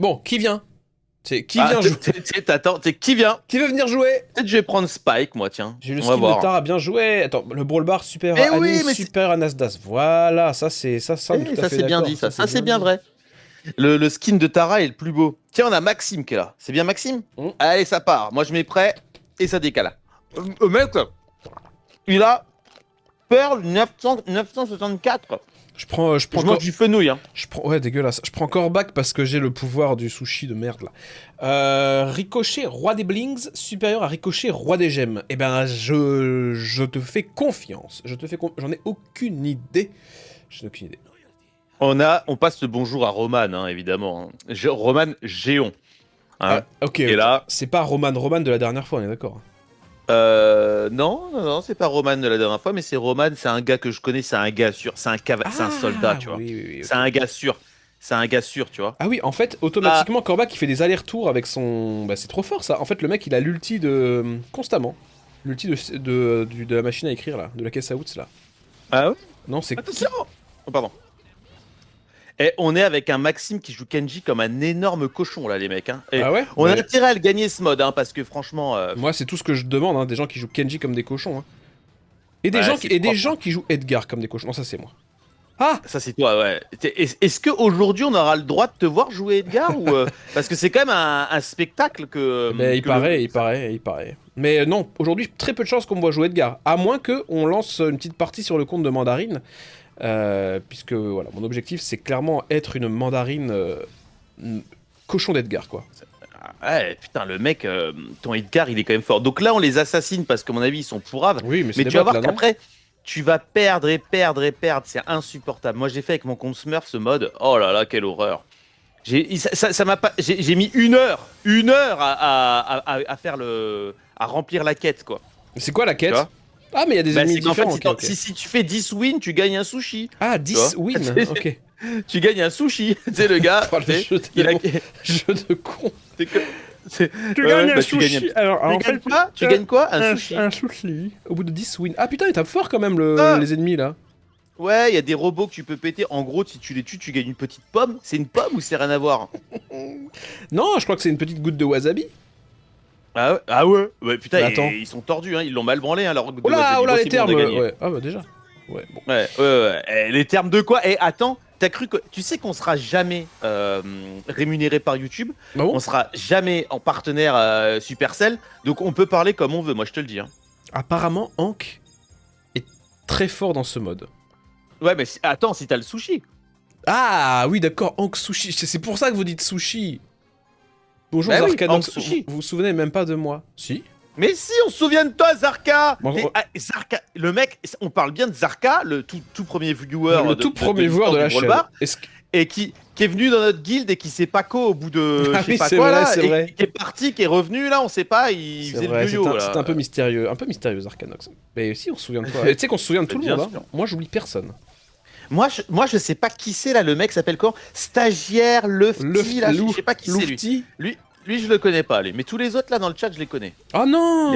Bon, qui vient? Qui vient jouer? T'attends, qui vient? Qui veut venir jouer? Peut-être je vais prendre Spike, moi, tiens. J'ai le On va skin de voir. Tara, bien joué. Attends, le Brawl Bar super Eh Annie, oui, mais super Anasdas. Voilà, ça c'est ça on est tout à ça fait c'est bien d'accord. dit, ça c'est bien vrai. Le skin de Tara est le plus beau. Tiens, on a Maxime qui est là. C'est bien Maxime? Allez, ça part. Moi, je mets prêt et ça décale. Mec, il a Pearl 964. Je prends Je mange du fenouil, hein. ouais, dégueulasse. Je prends Corbac parce que j'ai le pouvoir du sushi de merde là. Ricochet, roi des blings, supérieur à Ricochet, roi des gemmes. Eh ben, je te fais confiance. J'en ai aucune idée. Je n'ai aucune idée. On passe le bonjour à Roman, hein, évidemment. Hein. Roman Géon. Hein. Ok, et là, c'est pas Roman de la dernière fois, on est d'accord. non, c'est pas Roman de la dernière fois, mais c'est Roman, c'est un gars que je connais, c'est un gars sûr, c'est un soldat, tu vois. Oui, C'est un gars sûr, c'est un gars sûr, tu vois. Ah oui, en fait, automatiquement, Corbac, il fait des allers-retours avec son... Bah, c'est trop fort, ça. En fait, le mec, il a l'ulti de... constamment. L'ulti de la machine à écrire, là. De la caisse à outs, là. Ah ouais? Non, c'est... Attention! Oh, pardon. Et on est avec un Maxime qui joue Kenji comme un énorme cochon, là, les mecs. Hein. Et Ah ouais? on a intérêt à le gagner, ce mode, hein, parce que franchement... Moi, c'est tout ce que je demande, hein, des gens qui jouent Kenji comme des cochons. Hein. Et des, ouais, gens qui jouent Edgar comme des cochons. Non, ça, c'est moi. Ah! Ça, c'est toi, ouais. Est-ce qu'aujourd'hui, on aura le droit de te voir jouer Edgar ou parce que c'est quand même un spectacle que... Ben, il paraît. Mais non, aujourd'hui, très peu de chances qu'on me voit jouer Edgar. À moins qu'on lance une petite partie sur le compte de Mandarine. Puisque, voilà, mon objectif, c'est clairement être une Mandarine cochon d'Edgar, quoi. Ouais, putain, le mec, ton Edgar, il est quand même fort. Donc là, on les assassine parce qu'à mon avis, ils sont pourraves. Oui, mais tu vas voir qu'après, tu vas perdre et perdre et perdre. C'est insupportable. Moi, j'ai fait avec mon compte Smurf ce mode. Oh là là, quelle horreur. Ça m'a pas. J'ai mis une heure à faire à remplir la quête, quoi. C'est quoi la quête? Ah, mais il y a des ennemis différents. En fait, si tu fais 10 wins, tu gagnes un sushi. Ah, 10 wins, ok. Tu gagnes un sushi. Tu sais, le gars. Oh, le jeu, jeu de con. Tu gagnes un sushi. Tu gagnes quoi? Un sushi. Un sushi. Au bout de 10 wins. Ah putain, il tape fort quand même les ennemis là. Ouais, il y a des robots que tu peux péter. En gros, si tu les tues, tu gagnes une petite pomme. C'est une pomme ou c'est rien à voir? Non, je crois que c'est une petite goutte de wasabi. Ah ouais, ouais putain, attends. Ils sont tordus, hein, ils l'ont mal branlé, hein, leur goutte de wasabi. Oh là, les termes, ouais. Ah bah déjà. Ouais, bon. Ouais. Les termes de quoi? Eh, attends, t'as cru que... Tu sais qu'on sera jamais rémunéré par YouTube, bah bon, on sera jamais en partenaire Supercell, donc on peut parler comme on veut, moi je te le dis. Hein. Apparemment, Hank est très fort dans ce mode. Ouais, mais attends, si t'as le sushi. Ah oui, d'accord, Hank Sushi. C'est pour ça que vous dites sushi. Bonjour bah Zarkanox, oui, vous vous souvenez même pas de moi? Si. Mais si, on se souvient de toi, Zarka. Bon, Zarka, le mec, on parle bien de Zarka, le tout premier viewer de la chaîne. Et qui est venu dans notre guilde et qui s'est pas quoi au bout de ah oui, c'est vrai, c'est vrai. qui est parti, qui est revenu là, on sait pas, il faisait le yo-yo là. C'est un peu mystérieux, Zarkanox. Mais si, on se souvient de toi. Et tu sais qu'on se souvient de tout le monde, hein. Moi, j'oublie personne. Moi, je sais pas qui c'est là, le mec s'appelle quoi? Stagiaire, Lufty, là, je sais pas qui c'est lui. Lui, je le connais pas, lui. Mais tous les autres là dans le chat, je les connais. Oh non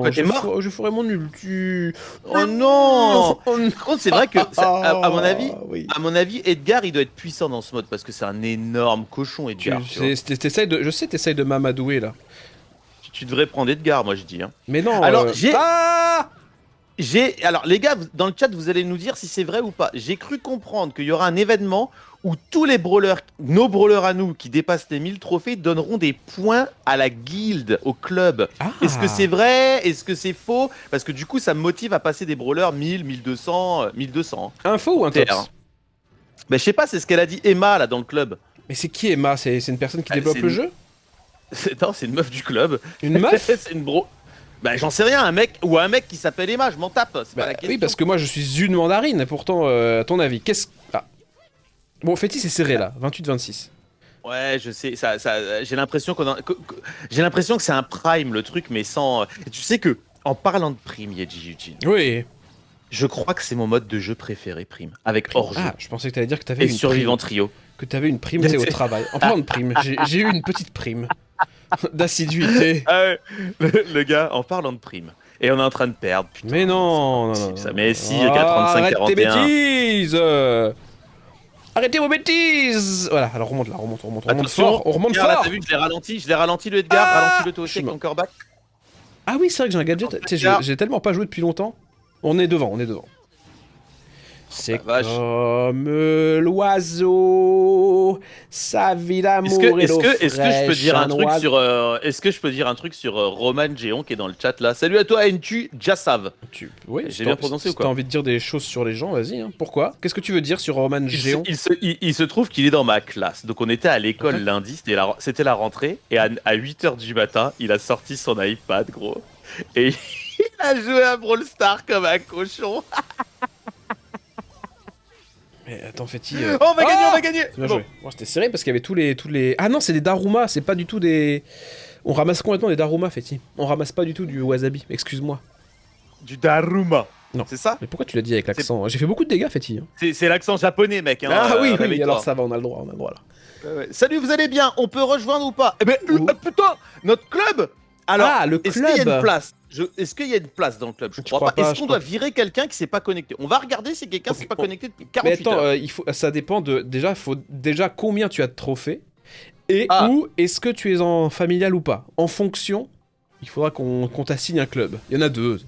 Quoi, t'es mort? Je ferai mon ulti. Oh non. Par contre, c'est vrai que, à mon avis, Edgar, il doit être puissant dans ce mode parce que c'est un énorme cochon, Edgar. Je sais, t'essayes de m'amadouer là. Tu devrais prendre Edgar, moi je dis. Hein. Mais non. Alors, Alors, les gars, dans le chat, vous allez nous dire si c'est vrai ou pas. J'ai cru comprendre qu'il y aura un événement où tous les brawlers, nos brawlers à nous, qui dépassent les 1000 trophées, donneront des points à la guilde, au club. Ah. Est-ce que c'est vrai? Est-ce que c'est faux? Parce que du coup, ça me motive à passer des brawlers 1000, 1200, 1200. Info ou un tops? Ben, je sais pas, c'est ce qu'elle a dit Emma, là, dans le club. Mais c'est qui Emma? C'est une personne qui développe le jeu? Non, c'est une meuf du club. Une meuf? C'est une bro... Bah j'en sais rien, un mec qui s'appelle Emma, je m'en tape, c'est pas la question. Oui, parce que moi je suis une mandarine, pourtant, à ton avis, qu'est-ce... Ah. Bon, Fétis c'est serré là, 28-26. Ouais, je sais, j'ai l'impression j'ai l'impression que c'est un prime le truc, mais sans... Et tu sais que, en parlant de prime, Yeji Eugene, oui. Je crois que c'est mon mode de jeu préféré, prime, avec hors-jeu. Ah, je pensais que t'allais dire que t'avais une survivant prime. trio. Que t'avais une prime, au travail. En parlant de prime, j'ai eu une petite prime d'assiduité. Ah ouais, le gars, en parlant de prime. Et on est en train de perdre, putain. Mais non, non. Ça. Mais si, 35-41. Arrête tes bêtises. Arrêtez vos bêtises. Voilà, alors remonte là, remonte Attention, fort, on remonte regarde, là, fort. t'as vu, je l'ai ralenti le Edgar, Ah, ralenti le toi je aussi suis avec mort. ton corbac. Ah oui, c'est vrai que j'ai un gadget. Tu sais, j'ai tellement pas joué depuis longtemps. On est devant, on est devant. C'est vache. comme l'oiseau, sa vie d'amour et d'eau Est-ce que je peux fraîche, dire un truc oiseau. sur est-ce que je peux dire un truc sur Roman Géon qui est dans le chat là. Salut à toi Entu Jassav. Oui, J'ai bien prononcé ou si quoi? t'as envie de dire des choses sur les gens, vas-y. Hein. Pourquoi? Qu'est-ce que tu veux dire sur Roman Géon? Il se trouve qu'il est dans ma classe. Donc on était à l'école Ok. lundi, c'était la rentrée et à 8h du matin, il a sorti son iPad gros et il a joué à Brawl Stars comme un cochon. Mais attends, Fetty. Oh, on va gagner, on va gagner. C'est bien Bon. joué. Bon, c'était serré parce qu'il y avait tous les. Ah non, c'est des Daruma, c'est pas du tout des. On ramasse complètement des Daruma, Fetty. On ramasse pas du tout du wasabi, excuse-moi. Du Daruma. Non. C'est ça? Mais pourquoi tu l'as dit avec l'accent? J'ai fait beaucoup de dégâts, Fetty. Hein. C'est l'accent japonais mec. Hein, Ah oui, oui, réveille-toi. alors ça va, on a le droit là. Salut, vous allez bien? On peut rejoindre ou pas? Eh ben, putain, notre club! Alors, Ah, le est-ce qu'il y a club. une place? Est-ce qu'il y a une place dans le club? Je Je crois crois pas. pas, Est-ce je qu'on crois doit virer quelqu'un qui s'est pas connecté? On va regarder si quelqu'un Ok, s'est pas on- connecté depuis Mais 48 attends, heures. ça dépend de. Déjà, faut déjà combien tu as de trophées et Ah. où est-ce que tu es en familial ou pas. En fonction, il faudra qu'on t'assigne un club. Il y en a deux.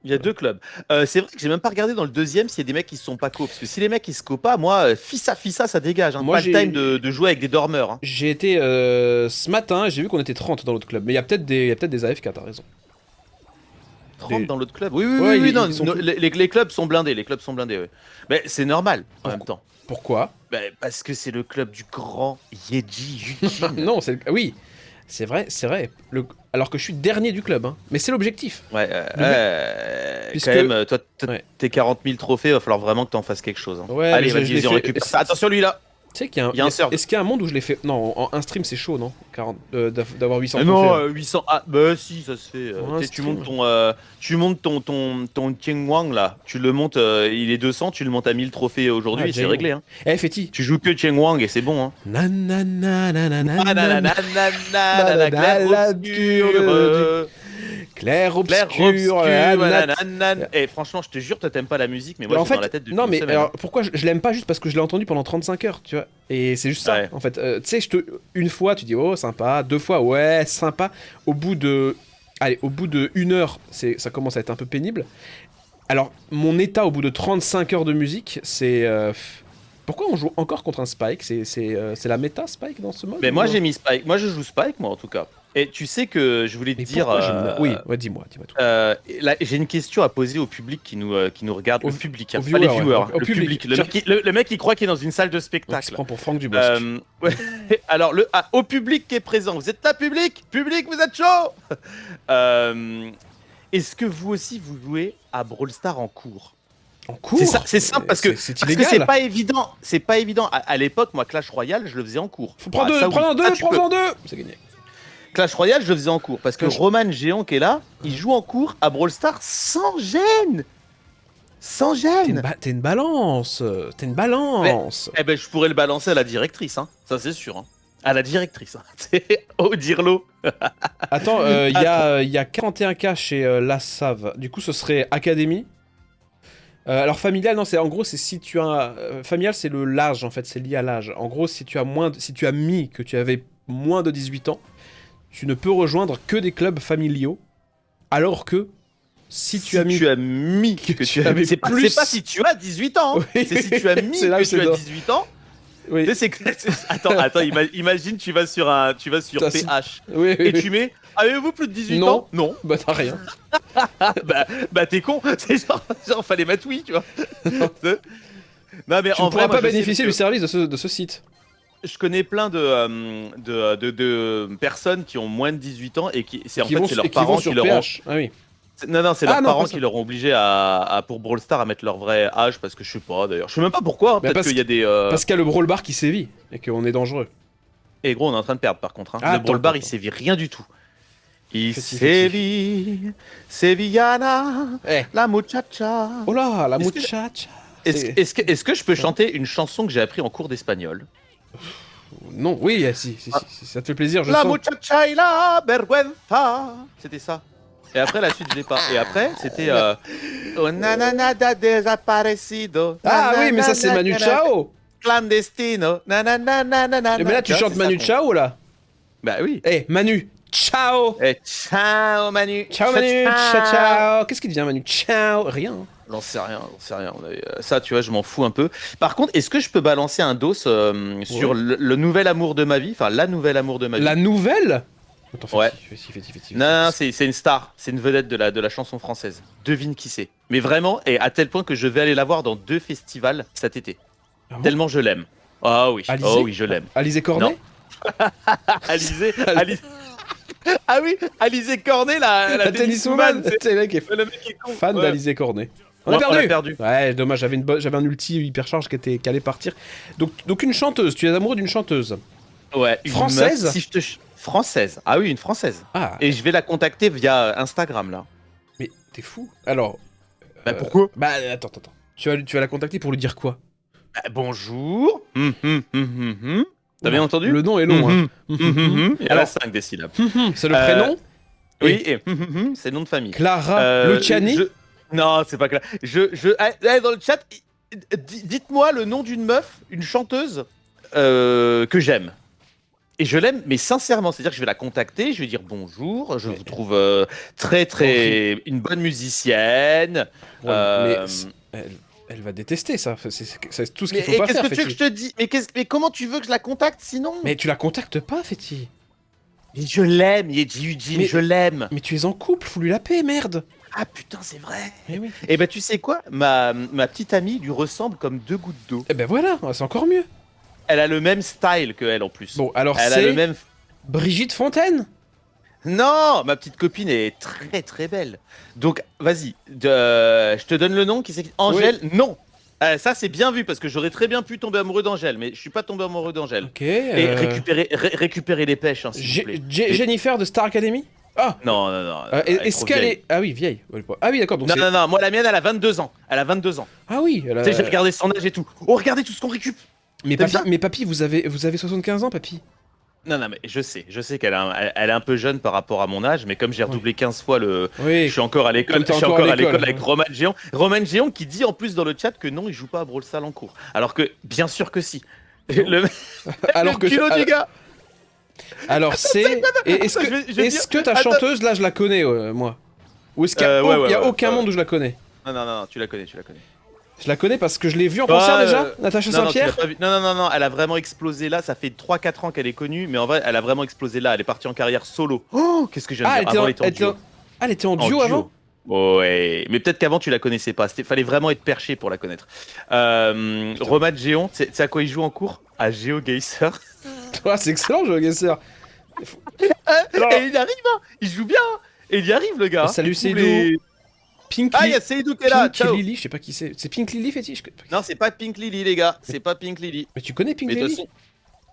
Il y a deux clubs. C'est vrai que j'ai même pas regardé dans le deuxième s'il y a des mecs qui se sont pas co. Parce que si les mecs ils se co pas, moi, fissa, ça dégage. Hein. Moi, Pas le j'ai- time de jouer avec des dormeurs. Hein. J'ai été ce matin, j'ai vu qu'on était 30 dans l'autre club. Mais il y a peut-être des AFK, t'as raison. 30 Des- dans l'autre club. Oui, Ouais, non, ils sont non, tous- les clubs sont blindés. Les clubs sont blindés, ouais. Mais c'est normal en même temps. Pourquoi? Parce que c'est le club du grand Yeji Yukin. Non, c'est. Oui, c'est vrai, c'est vrai. Alors que je suis dernier du club, hein. Mais c'est l'objectif. Ouais, Puisque- quand même, toi, Ouais. tes 40 000 trophées, va falloir vraiment que t'en fasses quelque chose. Hein. Ouais, Allez, mais je l'ai vas-y, on fait- récupère ça. Attention, lui là. Tu sais qu'il y a un. Il y a un serve. Est-ce qu'il y a un monde où je l'ai fait. Non, en un stream c'est chaud, non 40, d'avoir 800 Non, trophées. 800. Ah, bah si, ça se fait. Pour un Tu sais, stream. tu montes ton King Wang là. Tu le montes, il est 200, tu le montes à 1000 trophées aujourd'hui Ah, et c'est Jay réglé. Hein. Eh, Fetty. Tu joues que Cheng Wang et c'est bon. Hein. Nanana, Clair obscur. clair Clair obscur. obscur. nanana. nanana. Eh, franchement, je te jure, toi t'aimes pas la musique, mais moi En je suis fait, dans la tête depuis non une mais semaine. alors pourquoi je l'aime pas juste parce que je l'ai entendu pendant 35 heures, tu vois. Et c'est juste ça Ouais. en fait. Tu sais, une fois tu dis oh sympa, deux fois ouais sympa. Au bout de une heure, ça commence à être un peu pénible. Alors mon état au bout de 35 heures de musique, c'est pourquoi on joue encore contre un Spike? C'est la méta Spike dans ce mode? Mais ou moi non j'ai mis Spike, moi je joue Spike moi en tout cas. Et tu sais que je voulais te Mais dire. pourquoi oui, ouais, dis-moi tout. Là, j'ai une question à poser au public qui nous regarde. Au- Le public, au hein, pas les viewer, ouais. viewers. Au Le public. public. Le mec qui croit qu'il est dans une salle de Donc, il se spectacle. prend pour Franck Dubosc. Ouais. Alors, au public qui est présent, vous êtes là, public? Public, vous êtes chaud? Est-ce que vous aussi vous jouez à Brawl Stars en cours? En cours? C'est simple parce que c'est parce que illégal. c'est pas évident. C'est pas évident. À l'époque, moi, Clash Royale, je le faisais en cours. Faut prendre Ah, deux, ça, oui. prends-en deux, Ça, tu peux. prends-en deux. C'est gagné. Clash Royale, je le faisais en cours parce que Clash- Roman Géant qui est là, il joue en cours à Brawl Stars sans gêne. Sans gêne. T'es une balance. T'es une balance. Eh ben, je pourrais le balancer à la directrice, hein. Ça c'est sûr. Hein. À la directrice. Hein. C'est au dirlo. Attends, il y a 41K chez Lassav. Du coup, ce serait Académie. Alors familial, non, c'est en gros, c'est si tu as familial, c'est le l'âge en fait, c'est lié à l'âge. En gros, si tu as mis que tu avais moins de 18 ans, tu ne peux rejoindre que des clubs familiaux. Alors que si tu as mis que que tu tu as avais c'est plus- pas si tu as 18 ans. Hein. Oui. C'est si tu as mis C'est là où que c'est tu as dans- 18 ans. oui, Tu sais, attends, imagine tu vas sur Ça, c'est- PH oui, et tu mets avez-vous plus de 18 Non. ans? Non. bah t'as rien. Bah t'es con. C'est genre fallait mettre oui, tu vois. Non mais Tu en ne vrai, pourrais moi, pas je sais bénéficier que- du service de ce site. Je connais plein de personnes qui ont moins de 18 ans et c'est en Qui fait vont c'est sur- leurs qui vont parents sur qui leur ont PH. Ah oui. non c'est Ah leurs non, parents pas ça. qui leur ont obligé pour Brawl Stars à mettre leur vrai âge parce que je sais pas d'ailleurs je sais même pas pourquoi hein, Mais peut-être parce qu'il y a des Parce qu'il y a le Brawl Bar qui sévit et qu'on est dangereux. et gros on est en train de perdre par contre hein. Ah, Le Brawl Bar attends. il sévit rien du tout il Fais-tu, sévit Sevillana Eh. la muchacha Oh là, la Est-ce que- muchacha. est-ce que je peux chanter une chanson que j'ai appris en cours d'espagnol? Non, oui, si, ça te fait plaisir, je La sens. muchacha y la vergüenza. C'était ça. Et après, la suite, je l'ai pas. Et après, c'était. Oh, nanana da desaparecido. Ah oui, mais ça c'est Manu Nanana. Chao. clandestino. Nanana. Mais là, tu chantes Manu Chao, là? Bah oui. Eh, Manu, ciao! Eh, ciao Manu. Ciao, Manu, ciao, ciao! Qu'est-ce qu'il devient, Manu? Ciao! Rien. Hein. J'en sais rien, j'en sais rien. Ça, tu vois, je m'en fous un peu. Par contre, est-ce que je peux balancer un dos sur le nouvel amour de ma vie? Enfin, la nouvelle amour de ma vie. La nouvelle? Attends, Ouais. fais-y. Non, c'est une star, c'est une vedette de la chanson française. Devine qui c'est. Mais vraiment, et à tel point que je vais aller la voir dans 2 festivals cet été. Ah bon Tellement je l'aime. Ah oui, Alizé oh oui, je l'aime. Alizé Cornet? Alizé. Ah oui, Alizé Cornet, la tenniswoman. C'est le mec qui est Le mec est con. fan Ouais. d'Alizé Cornet. On Ouais, a perdu. on a perdu. Ouais, dommage, j'avais un ulti hypercharge qui allait partir. Donc une chanteuse, tu es amoureux d'une chanteuse. Ouais, une Française meuf, si je te... Française. Ah oui, une française. Ah, Et je vais la contacter via Instagram là. mais t'es fou. Alors, Bah pourquoi? bah attends. Tu vas la contacter pour lui dire quoi? Bah, bonjour. T'as bien entendu? Le nom est long, hein. Il y a Alors, 5 des syllabes. c'est le prénom? Oui, et c'est le nom de famille. Clara Luciani? Non, c'est pas clair. Dans le chat, dites-moi le nom d'une meuf, une chanteuse que j'aime. Et je l'aime, mais sincèrement, c'est-à-dire que je vais la contacter, je vais dire bonjour, je vous trouve une bonne musicienne. Ouais, mais elle va détester ça. C'est tout ce qu'il faut pas Qu'est-ce faire, que tu veux que je te dise? Mais comment tu veux que je la contacte sinon? Mais tu la contactes pas, Fetty. Mais je l'aime, Yeji Eugene, Mais- je l'aime. Mais tu es en couple, faut lui la paix, merde. Ah putain, c'est vrai. Mais oui. Et bah tu sais quoi, ma petite amie lui ressemble comme 2 gouttes d'eau. Eh ben voilà, c'est encore mieux. Elle a le même style que elle en plus. Bon, alors Elle a le c'est même. Brigitte Fontaine. Non, ma petite copine est très très belle. Donc vas-y, je te donne le nom qui c'est Angèle. Non. Ça c'est bien vu parce que j'aurais très bien pu tomber amoureux d'Angèle, mais je suis pas tombé amoureux d'Angèle. Ok. Et récupérer les pêches, hein, s'il vous plaît. Jennifer de Star Academy. Ah. Non. Est-ce qu'elle est... Ah oui, vieille. Ah oui, d'accord. Donc c'est... Non, moi la mienne elle a 22 ans. Elle a 22 ans. Ah oui. Tu sais, j'ai regardé son âge et tout. Oh, regardez tout ce qu'on récup. Mais papy, vous avez 75 ans, papy. Non, mais je sais qu'elle elle est un peu jeune par rapport à mon âge, mais comme j'ai redoublé 15 fois je Oui. suis encore à l'école, Comme t'es encore à l'école, avec Roman Géant. Roman Géant qui dit en plus dans le chat que non, il joue pas à Brawl Stars en cours. Alors que, bien sûr que si. Alors que culot du gars. Alors c'est... Est-ce que ta chanteuse, là, je la connais, moi? Ou est-ce qu'il y a aucun monde où je la connais? Non, tu la connais. Je la connais parce que je l'ai vue en concert déjà, Natacha Saint-Pierre. Non, elle a vraiment explosé là, ça fait 3-4 ans qu'elle est connue, mais en vrai, elle a vraiment explosé là, elle est partie en carrière solo. Oh, qu'est-ce que j'aime bien. Avant, elle était en duo avant? Ouais, mais peut-être qu'avant tu la connaissais pas, fallait vraiment être perché pour la connaître. Roman Géant, tu sais à quoi il joue en cours? À GeoGuessr. Ouais, c'est excellent, GeoGuessr. Et il arrive, hein, il joue bien, hein. Et il y arrive le gars. Salut Seydou. Pink Ah, il y a Seydou qui est là. Pink Lily, je sais pas qui c'est. C'est Pink Lily, Fétiche? Non, c'est pas Pink Lily, les gars. C'est pas Pink Lily. Mais tu connais Pink Mais de toute Lily? façon-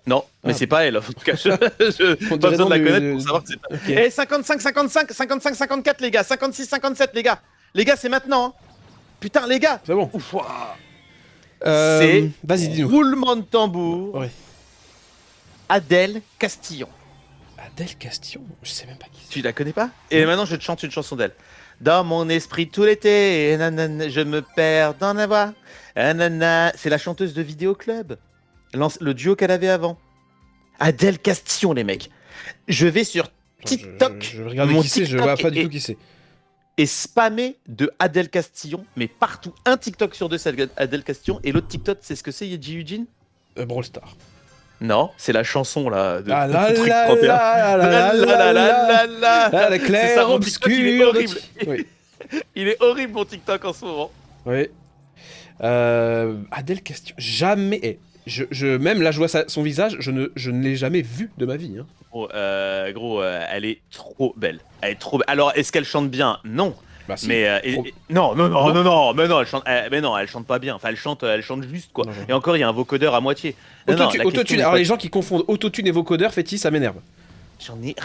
Non, mais c'est pas elle. En tout cas, je On pas dirait besoin de la nom connaître pour savoir que c'est pas. Ok. Eh, 55, les gars. 56, 57, les gars. Les gars, c'est maintenant. Hein. Putain, les gars. C'est bon. Ouf, ouah. Vas-y, dis-nous. Roulement de tambour. Ouais. Adèle Castillon. Adèle Castillon? Je sais même pas qui c'est. Tu la connais pas? Et maintenant, je te chante une chanson d'elle. Dans mon esprit tout l'été, nanana, je me perds dans la voix. Nanana. C'est la chanteuse de Vidéo Club. Le duo qu'elle avait avant. Adèle Castillon, les mecs. Je vais sur TikTok. Je vais regarder Mon qui c'est, je TikTok vois pas du est- tout qui c'est. Et spammer de Adèle Castillon, mais partout. Un TikTok sur deux, c'est Adèle Castillon. Et l'autre TikTok, c'est ce que c'est, Yeji Eugene? Brawl Star. Non, c'est la chanson là. De, Ah là de truc là 31. là là là là là là. Ah, la C'est claire ça, mon TikTok, il est obscure. horrible. Oui. Il est horrible mon TikTok en ce moment. Oui. Adèle Castillon. Jamais. Même là, je vois son visage, je ne l'ai jamais vu de ma vie. Hein. Gros, elle est trop belle. Elle est trop belle. Alors, est-ce qu'elle chante bien? Non. Bah, si. Mais non, elle chante pas bien. Enfin, elle chante juste quoi. Non. Et encore, il y a un vocodeur à moitié. Non, la question Autotune. n'est Alors pas- les gens qui confondent autotune et vocodeur, Fétis, ça m'énerve. J'en ai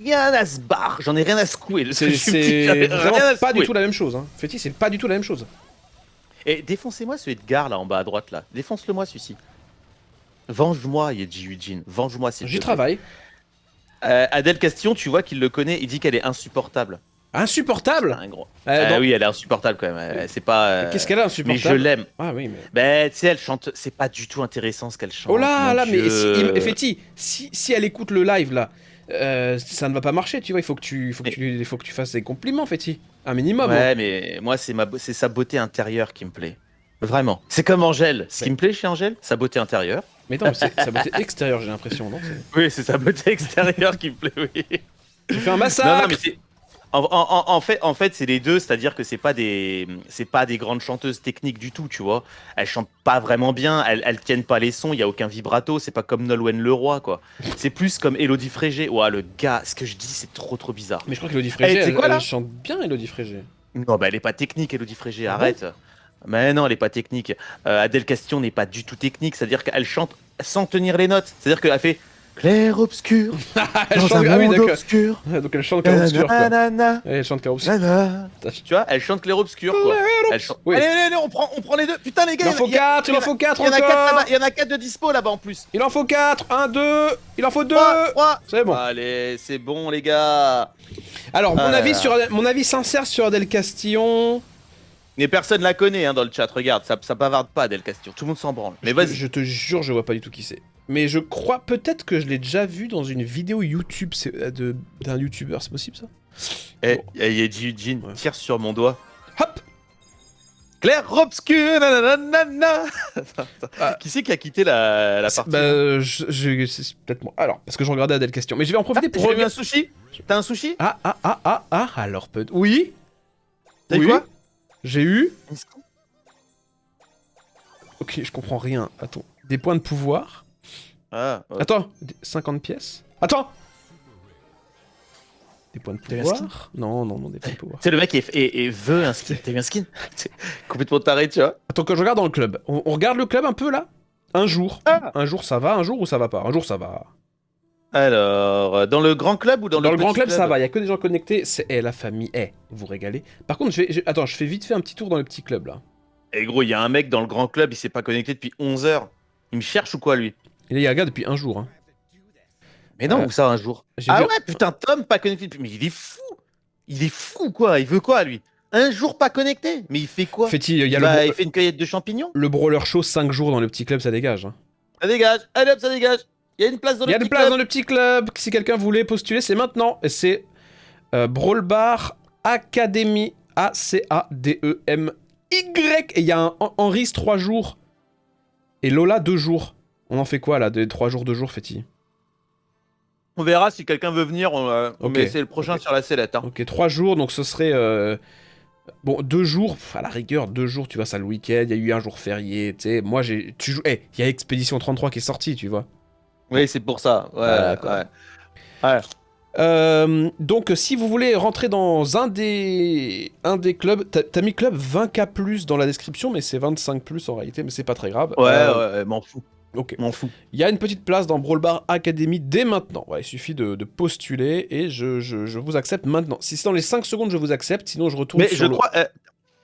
rien à se barre. J'en ai rien à secouer. C'est vraiment pas du tout la même chose. Hein. Fétis, c'est pas du tout la même chose. Et défoncez-moi ce Edgar là en bas à droite là. Défonce-le-moi celui-ci. Venge-moi, Yeji Eugene. Venge-moi s'il te J'y plaît. travaille. Adèle Castillon, tu vois qu'il le connaît. Il dit qu'elle est insupportable. Insupportable. Un gros. Dans- Oui, elle est insupportable quand même. C'est pas. Qu'est-ce qu'elle a Mais insupportable? je l'aime. Ah oui, mais. Ben, tu sais, elle chante. C'est pas du tout intéressant ce qu'elle chante. Oh là mon là, mais Dieu. Fetty, si elle écoute le live là, ça ne va pas marcher, tu vois. Il faut que tu fasses des compliments, Fetty. Un minimum. Hein. Ouais, mais moi, c'est sa beauté intérieure qui me plaît. Vraiment. C'est comme Angèle. Ce qui me plaît chez Angèle, sa beauté intérieure. Mais non, c'est sa beauté extérieure, j'ai l'impression, non? Oui, c'est sa beauté extérieure qui me plaît, oui. J'ai fait un massacre. Non, mais c'est. En fait, c'est les deux, c'est-à-dire que c'est pas des grandes chanteuses techniques du tout, tu vois. Elles chantent pas vraiment bien, elles tiennent pas les sons, il y a aucun vibrato, c'est pas comme Nolwenn Leroy, quoi. C'est plus comme Élodie Frégé. Ouah, le gars, ce que je dis, c'est trop bizarre. Mais je crois qu'Élodie Frégé, c'est quoi, là elle chante bien, Élodie Frégé. Non, bah elle est pas technique, Élodie Frégé, Ah arrête. Mais non, elle est pas technique. Adèle Castillon n'est pas du tout technique, c'est-à-dire qu'elle chante sans tenir les notes. C'est-à-dire qu'elle fait clair obscur. Elle dans chante, un ah oui, monde d'accord. obscur. Ouais, donc elle chante clair obscur, quoi. Nanana, Elle chante clair obscur. nanana. Tu vois, elle chante clair obscur, quoi. Elle chante... Oui. Allez, on prend les deux. Putain, les gars, Il en faut 4, il en faut 4 il y en a 4 encore. là-bas. Il y en a 4 de dispo là-bas en plus. Il en faut 4, 1, 2, il en faut 2. 3. C'est bon. Allez, c'est bon, les gars. Alors, Ah là là. mon avis sincère sur Adèle Castillon. Mais personne la connaît hein, dans le chat, regarde, ça bavarde pas Adèle Castillon, tout le monde s'en branle. Mais vas-y. Je te jure, je vois pas du tout qui c'est. Mais je crois peut-être que je l'ai déjà vu dans une vidéo YouTube d'un YouTuber, c'est possible ça? Eh, y a Jean, Ouais. tire sur mon doigt. Hop. Clair obscur, nanana. Ah. Qui c'est qui a quitté la partie là Bah, c'est peut-être moi. Alors, parce que je regardais Adèle Castillon. Mais je vais en profiter pour J'ai eu un regarder. sushi. T'as un sushi? Alors peut oui. T'as eu Oui. quoi? J'ai eu. Ok, je comprends rien. Attends. Des points de pouvoir. Ah, ouais. Attends. 50 pièces. Attends. Des points de T'as eu un skin pouvoir. Non, des points de pouvoir. Tu sais, le mec veut un skin. T'as eu un skin? C'est complètement taré, tu vois. Attends, quand je regarde dans le club. On regarde le club un peu là. Un jour. Ah. Un jour ça va, un jour ou ça va pas. Un jour ça va. Alors, dans le grand club ou dans Dans le le grand petit club, ça va, il y a que des gens connectés, c'est la famille, vous régalez. Par contre, attends, je fais vite fait un petit tour dans le petit club là. Et gros, il y a un mec dans le grand club, il s'est pas connecté depuis 11 heures. Il me cherche ou quoi, lui? Il y a un gars depuis un jour. Hein. Mais non, où ça, un jour? J'ai Ah vu- ouais, putain, Tom, pas connecté depuis... Mais il est fou! Il est fou, quoi! Il veut quoi, lui? Un jour pas connecté? Mais il fait quoi? Fetty, il y a Il fait une cueillette de champignons? le brawler show 5 jours dans le petit club, ça dégage. Hein. Ça dégage! Allez hop, ça dégage! Il y a une place dans Il y le a une petit place club. dans le petit club, si quelqu'un voulait postuler, c'est maintenant. Et c'est Brawl Bar Academy, A-C-A-D-E-M-Y. Et il y a un Henry's 3 jours. Et Lola 2 jours. On en fait quoi là, des 3 jours, 2 jours, Fetty? On verra si quelqu'un veut venir, on Ok. met c'est le prochain Ok. sur la sellette. Hein. Ok, 3 jours, donc ce serait... Bon, 2 jours, à la rigueur, 2 jours, tu vois, ça le week-end, il y a eu un jour férié, tu sais. Moi, tu joues... il y a Expédition 33 qui est sorti, tu vois. Oui, c'est pour ça. Ouais, Voilà, quoi. ouais. Donc, si vous voulez rentrer dans un des clubs, t'as mis club 20K+, dans la description, mais c'est 25+, en réalité, mais c'est pas très grave. Ouais, m'en fous. Ok. M'en fous. Il y a une petite place dans Brawl Bar Academy dès maintenant. Ouais, il suffit de postuler et je vous accepte maintenant. Si c'est dans les 5 secondes, je vous accepte, sinon je retourne Mais sur je crois.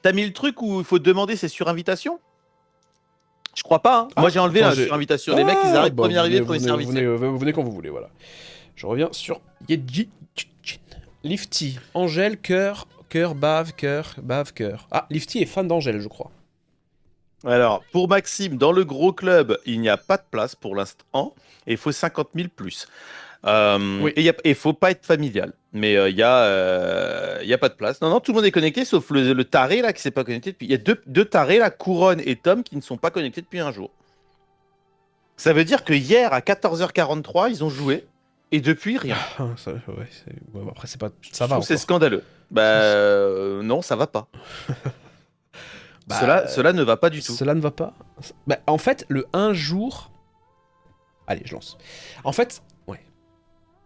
T'as mis le truc où il faut demander, c'est sur invitation? Je crois pas. Hein. Ah, Moi j'ai enlevé attends, la j'ai- sur invitation. Les mecs ils arrivent bah, premier arrivé, vous premier venez, servi. vous venez quand vous voulez, voilà. Je reviens sur Yeji. Lifty, Angèle, cœur, bave, cœur. Ah, Lifty est fan d'Angèle, je crois. Alors, pour Maxime, dans le gros club, il n'y a pas de place pour l'instant et il faut 50 000 plus. Oui. Et il faut pas être familial. Mais il y a pas de place. Non, tout le monde est connecté sauf le taré là qui s'est pas connecté depuis. Il y a deux tarés là, Couronne et Tom, qui ne sont pas connectés depuis un jour. Ça veut dire que hier à 14h43, ils ont joué et depuis rien. Ah, ça, ouais, bon, après, c'est pas... Je Ça va trouve c'est encore. scandaleux. Non, ça va pas. Bah, Cela ne va pas du tout. Cela ne va pas. Bah, en fait, le un jour... Allez, je lance. En fait, ouais.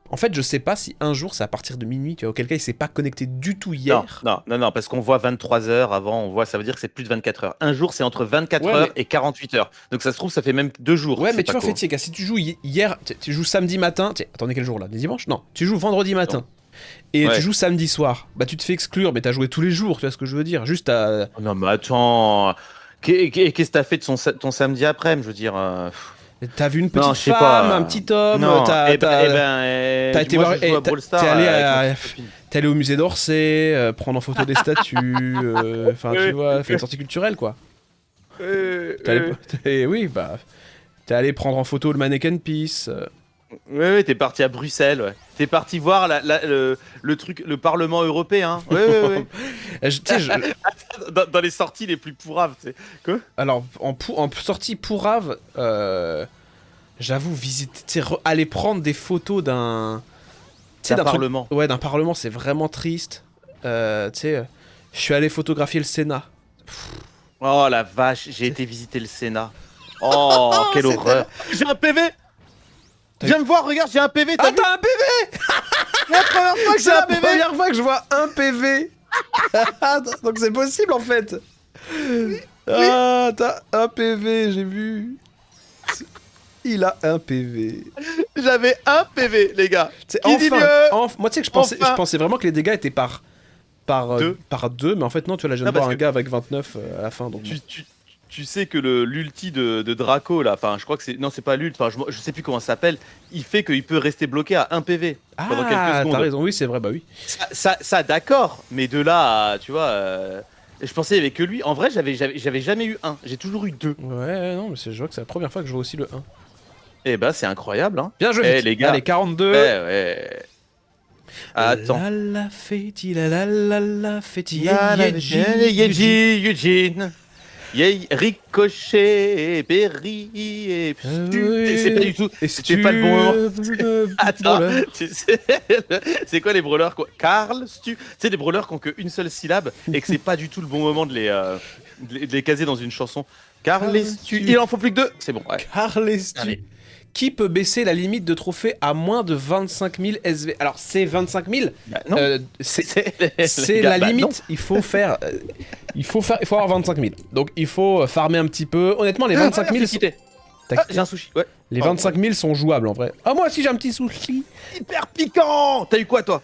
En fait, je sais pas si un jour, c'est à partir de minuit, tu vois, auquel cas il s'est pas connecté du tout hier. Non, parce qu'on voit 23 heures avant, on voit, ça veut dire que c'est plus de 24 heures. Un jour, c'est entre 24 Ouais, heures mais- et 48 heures. Donc ça se trouve, ça fait même 2 jours. Ouais, c'est mais tu pas vois, court. Fétier, si tu joues hier, tu joues samedi matin, attendez, quel jour là? Dimanche? Non, tu joues vendredi matin. Non. Et Ouais. tu joues samedi soir. Bah, tu te fais exclure, mais t'as joué tous les jours, tu vois ce que je veux dire? Juste à. Non, mais attends. Qu'est-ce que t'as fait de ton samedi après-midi, je veux dire T'as vu une Non, petite je sais femme, pas. un petit homme, Non, t'as t'as été moi, voir- je joue à t'as- Brawl Stars t'es allé avec à- ma petite copine. t'es allé au musée d'Orsay, prendre en photo des statues, enfin tu vois, faire une sortie culturelle quoi. T'es allé... oui, bah, t'es allé prendre en photo le Mannequin Peace. Ouais, t'es parti à Bruxelles, ouais. T'es parti voir le truc, le Parlement européen. Ouais. Tu sais, Dans les sorties les plus pourraves, tu sais. Quoi? alors, en sortie pourrave, j'avoue, visiter, tu sais, aller prendre des photos d'un... Tu sais, D'un d'un truc- Parlement. Ouais, d'un parlement, c'est vraiment triste. Tu sais, je suis allé photographier le Sénat. Oh la vache, j'ai été visiter le Sénat. Oh, quelle horreur. J'ai un PV. Viens me voir, regarde, j'ai un PV. Ah, t'as un PV! La première fois que C'est j'ai un la PV. première fois que je vois un PV! Donc c'est possible en fait! Ah, t'as un PV, j'ai vu! Il a un PV. J'avais un PV, les gars. C'est Qui dit mieux? Moi, tu sais que Enfin. je pensais vraiment que les dégâts étaient par Deux. par deux, mais en fait, non, tu vois, là, je viens Non, de voir parce un que- gars avec 29 à la fin. Donc... Tu sais que l'ulti de Draco, là, enfin, je crois que c'est. Non, c'est pas l'ult, enfin, je sais plus comment ça s'appelle. Il fait qu'il peut rester bloqué à un PV pendant quelques Ah, secondes. t'as raison, oui, c'est vrai, bah oui. Ça, d'accord, mais de là à, tu vois. Je pensais qu'il y avait que lui. En vrai, j'avais jamais eu un. J'ai toujours eu deux. Ouais, non, mais je vois que c'est la première fois que je vois aussi le 1. Eh ben, c'est incroyable, hein. Bien joué, Eh, Vicky. les gars. Allez, 42. Ouais. Attends. La fête, la fête, Yeji, Eugene. Ricochet, Berry et c'est pas du tout. C'était pas le bon moment. Attends, tu sais, c'est quoi les brawlers quoi? Carl, Stu. C'est des brawlers qui ont qu'une seule syllabe et que c'est pas du tout le bon moment de les caser dans une chanson. Carl et Stu. Il en faut plus que deux. C'est bon. Ouais. Carlestu. Allez. Qui peut baisser la limite de trophée à moins de 25 000 SV? Alors, c'est 25 000. Bah, non. C'est gars, la bah, limite. non. Il faut avoir 25 000. Donc, il faut farmer un petit peu. Honnêtement, les 25 000. Quitté. T'as Ah, quitté j'ai un sushi. Ouais. Les 25 000 sont jouables en vrai. Ah, moi aussi j'ai un petit sushi. Hyper piquant. T'as eu quoi toi?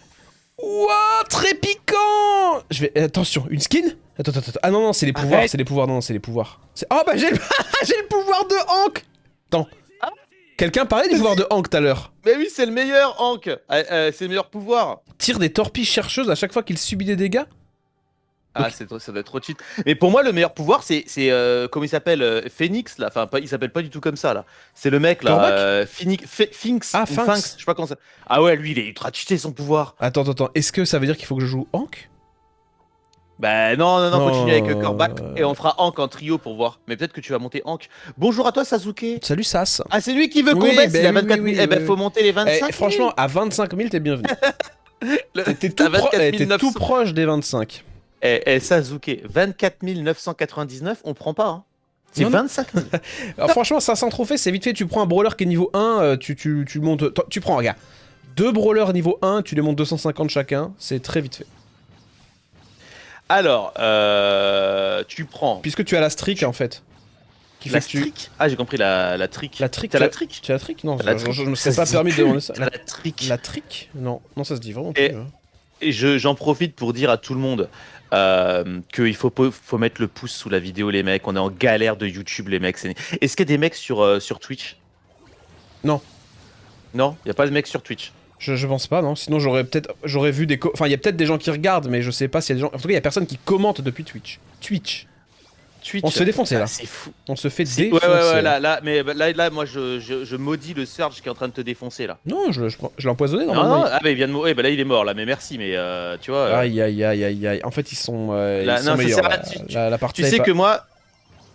Ouah, très piquant. Je vais. Attention, une skin? Attends. Ah non, c'est les pouvoirs, Arrête. c'est les pouvoirs. Non, c'est les pouvoirs. Oh bah j'ai le... j'ai le pouvoir de Hank. Attends. Quelqu'un parlait du pouvoir de Hank tout à l'heure. Mais oui, c'est le meilleur, Hank. C'est le meilleur pouvoir. Tire des torpilles chercheuses à chaque fois qu'il subit des dégâts. Ah, ça doit être trop cheat. Mais pour moi, le meilleur pouvoir, c'est comment il s'appelle Phoenix, là. Enfin, il s'appelle pas du tout comme ça, là. C'est le mec, là. Finks. Ah, ou Finks. Je sais pas comment ça. Ah ouais, lui, il est ultra cheaté, son pouvoir. Attends. Est-ce que ça veut dire qu'il faut que je joue Hank? Bah non, continue avec Non. Kor'bak et on fera Hank en trio pour voir. Mais peut-être que tu vas monter Hank. Bonjour à toi, Sasuke. Salut Sas. Ah, c'est lui qui veut qu'on Oui, baisse, ben il a oui, 24 000. oui, Eh ben, oui, faut monter les 25 000. Franchement, à 25 000, t'es bienvenu. T'es T'as 24 tout 900. proche des 25. Sasuke, 24 999, on prend pas, hein. C'est Non, non. 25 000. Alors franchement, 500 trophées, c'est vite fait. Tu prends un brawler qui est niveau 1, tu montes... Tu prends, regarde. 2 brawlers niveau 1, tu les montes 250 chacun. C'est très vite fait. Alors, tu prends Puisque tu as la streak, en fait. Qui la fait que tu... trick. Ah, j'ai compris la trick. La trick. T'as la trick? Tu as la trick? Non, T'as la trick. je me Ça serais pas se permis dit de demander ça. T'as la trick. La trick? Non, ça se dit vraiment Et- plus. hein. Et j'en profite pour dire à tout le monde qu'il faut mettre le pouce sous la vidéo, les mecs. On est en galère de YouTube, les mecs. Est-ce qu'il y a des mecs sur Twitch? Non. Non, il y a pas de mecs sur Twitch. Je pense pas, non. Sinon, j'aurais vu des... Enfin, il y a peut-être des gens qui regardent, mais je sais pas s'il y a des gens... En tout cas, il y a personne qui commente depuis Twitch. Twitch. On se fait défoncer, là. C'est fou. On se fait Ouais, défoncer. ouais, là, moi, je maudis le Surge qui est en train de te défoncer, là. Non, je l'ai empoisonné, Non, normalement. ah, bah, il vient de mourir. Bah, là, il est mort, là, mais merci, mais tu vois. Aïe. En fait, ils sont Là, ils non, sont ça meilleurs. sert à- là. La partie Tu sais est pas- que moi.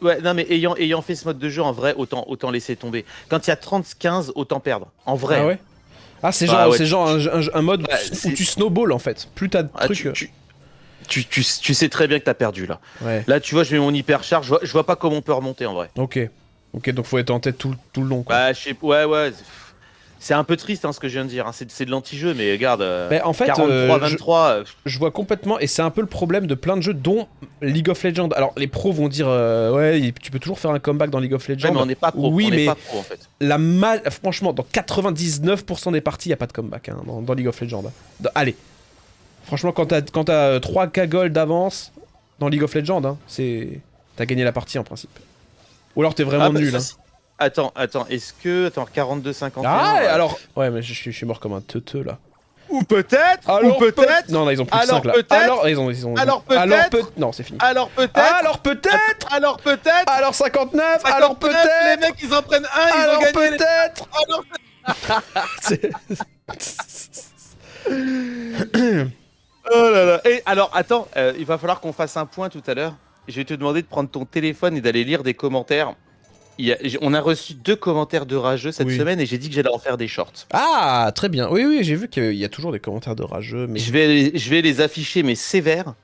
Ouais, non, mais ayant fait ce mode de jeu, en vrai, autant laisser tomber. Quand il y a 30-15, autant perdre. En vrai. Ah ouais. Ah, c'est Ah genre, ouais, un mode Ouais, où c'est- tu snowball, en fait. Plus t'as de Ah, trucs... tu sais très bien que t'as perdu, là. Ouais. Là, tu vois, je mets mon hyper charge. Je vois pas comment on peut remonter, en vrai. Ok, donc faut être en tête tout le long, quoi. Bah, ouais. C'est un peu triste, hein, ce que je viens de dire. Hein. C'est de l'anti-jeu, mais regarde. Mais en fait, 43-23. Je vois complètement, et c'est un peu le problème de plein de jeux, dont League of Legends. Alors, les pros vont dire, ouais, tu peux toujours faire un comeback dans League of Legends. Ouais, mais on n'est pas pro. Oui, on n'est mais pas pro, en fait. franchement, dans 99% des parties, il n'y a pas de comeback hein, dans League of Legends. Allez. Franchement, quand t'as 3K gold d'avance dans League of Legends, hein, t'as gagné la partie en principe. Ou alors t'es vraiment Bah, nul. Hein. Attends, est-ce que... Attends, 42-51... Ah, et alors... Ouais, mais je suis mort comme un teuteux, là. Ou peut-être. Non, non, ils ont plus de Alors 5, là. peut-être. Alors, Alors peut-être. Non, c'est fini. Alors peut-être. Alors peut-être. Alors peut-être. Alors 59. 59, Alors peut-être. Les mecs, ils en prennent un, ils ont Alors gagné. peut-être. Alors C'est- Oh là là. Et alors, attends, il va falloir qu'on fasse un point tout à l'heure. Je vais te demander de prendre ton téléphone et d'aller lire des commentaires. On a reçu 2 commentaires de rageux cette Oui. semaine et j'ai dit que j'allais en faire des shorts. Ah, très bien. Oui, oui, j'ai vu qu'il y a toujours des commentaires de rageux, mais... Je vais les afficher, mais sévères.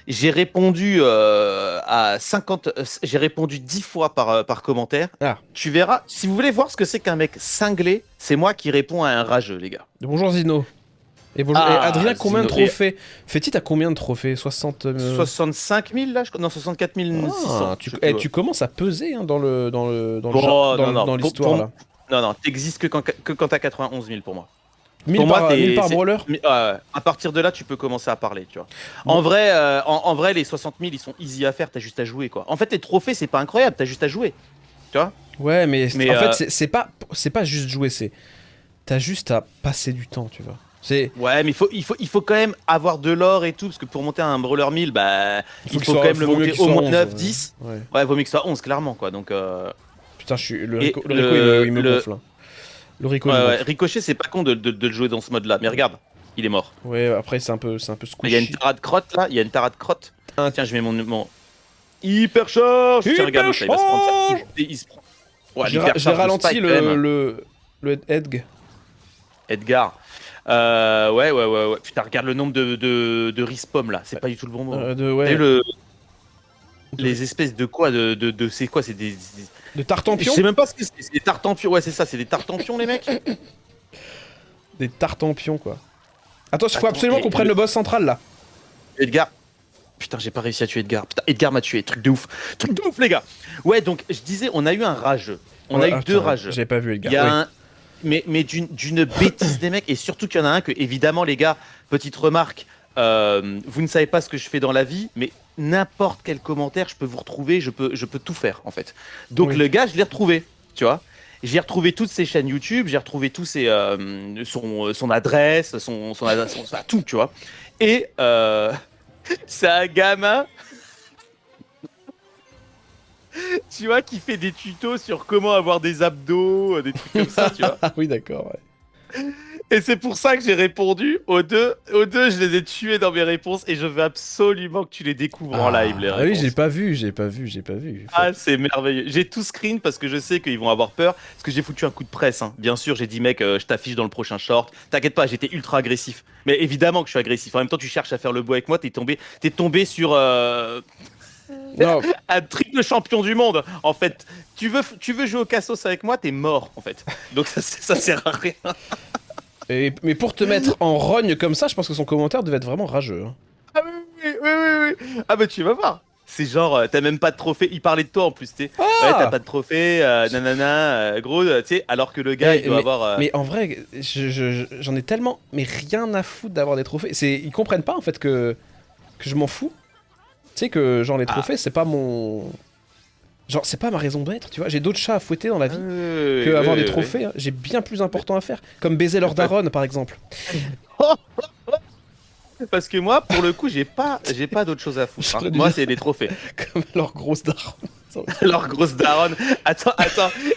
J'ai répondu à 50. J'ai répondu 10 fois par commentaire. Ah. Tu verras. Si vous voulez voir ce que c'est qu'un mec cinglé, c'est moi qui réponds à un rageux, les gars. Bonjour Zino. Et bonjour. Ah, et Adrien, combien de Zino. trophées Fétis, t'as combien de trophées 60... 65 000 là, je crois. Non, 64 600. Ah, tu commences à peser hein, dans Bon, non, l'histoire là. Non, t'existes que quand t'as 91 000 pour moi. 1000 Pour par, moi, 1000 par c'est- brawler. À partir de là, tu peux commencer à parler, tu vois. Bon. En vrai, les 60 000, ils sont easy à faire, t'as juste à jouer, quoi. En fait, les trophées, c'est pas incroyable, t'as juste à jouer. Tu vois. Ouais, mais Mais, en fait, c'est pas juste jouer, t'as juste à passer du temps, tu vois. C'est Ouais, mais il faut quand même avoir de l'or et tout, parce que pour monter un brawler 1000, bah, il faut quand même le vaut mieux monter qu'il au soit moins 11, 9, 10. Ouais. Ouais, vaut mieux que ce soit 11, clairement, quoi. Donc, Putain, le Et Rico, il me gonfle. Hein. Le Rico, il me gonfle. Ricochet, c'est pas con de le jouer dans ce mode-là, mais regarde, il est mort. Ouais, après, c'est un peu Il y a une squishy. tarade crotte là, il y a une tarade crotte. Tiens, je mets mon hyper charge. Tiens, regarde, ça, il va se prendre ça. Il se prend. Ouais, J'ai l'hyper charge de ralenti Spike, quand même. le Edg. Edgar. Ouais. Putain, regarde le nombre de respawn là, c'est pas du tout le bon mot. T'as vu Ouais. les espèces de quoi c'est quoi? C'est des. De Je tartampions. sais même pas ce que c'est. C'est des tartampions. Ouais, c'est ça, c'est des tartampions, les mecs. Des tartampions, quoi. Attends, il faut Attends, absolument et qu'on prenne le boss central, là. Edgar. Putain, j'ai pas réussi à tuer Edgar. Putain, Edgar m'a tué. Truc de ouf, les gars. Ouais, donc je disais, on a eu un rageux. On a eu 2 rageux. J'avais pas vu, Edgar. Il y a Oui. un. Mais d'une bêtise des mecs, et surtout qu'il y en a un que, évidemment, les gars, petite remarque, vous ne savez pas ce que je fais dans la vie, mais n'importe quel commentaire, je peux vous retrouver, je peux tout faire, en fait. Donc, Oui. le gars, je l'ai retrouvé, tu vois. J'ai retrouvé toutes ses chaînes YouTube, j'ai retrouvé tous son adresse, son tout, tu vois. Et c'est un gamin, tu vois, qui fait des tutos sur comment avoir des abdos, des trucs comme ça, tu vois. Ah oui, d'accord, ouais. Et c'est pour ça que j'ai répondu aux deux. Aux deux, je les ai tués dans mes réponses et je veux absolument que tu les découvres en live, les Ah réponses. oui, j'ai pas vu. Ah, c'est merveilleux. J'ai tout screen parce que je sais qu'ils vont avoir peur. Parce que j'ai foutu un coup de presse. Hein. Bien sûr, j'ai dit, mec, je t'affiche dans le prochain short. T'inquiète pas, j'étais ultra agressif. Mais évidemment que je suis agressif. En même temps, tu cherches à faire le beau avec moi. T'es tombé sur Non, un triple champion du monde. En fait, tu veux jouer au Cassos avec moi, t'es mort, en fait. Donc ça sert à rien. mais pour te mettre en rogne comme ça, je pense que son commentaire devait être vraiment rageux. Hein. Ah oui. Ah bah tu vas voir. C'est genre, t'as même pas de trophée. Il parlait de toi en plus, tu sais. Ah Ouais, t'as pas de trophée, nanana, gros, tu sais. Alors que le gars, il doit avoir. Mais en vrai, j'en ai tellement, mais rien à foutre d'avoir des trophées. Ils comprennent pas en fait que je m'en fous. Tu sais que genre les trophées, c'est pas mon, genre c'est pas ma raison d'être. Tu vois, j'ai d'autres chats à fouetter dans la vie que avoir des trophées. Hein. J'ai bien plus important à faire, comme baiser leur daronne par exemple. Parce que moi, pour le coup, j'ai pas d'autre chose à foutre. J'aurais Hein. dû Moi, dire- c'est des trophées. Comme leur grosse daronne. Leur grosse daronne. Attends.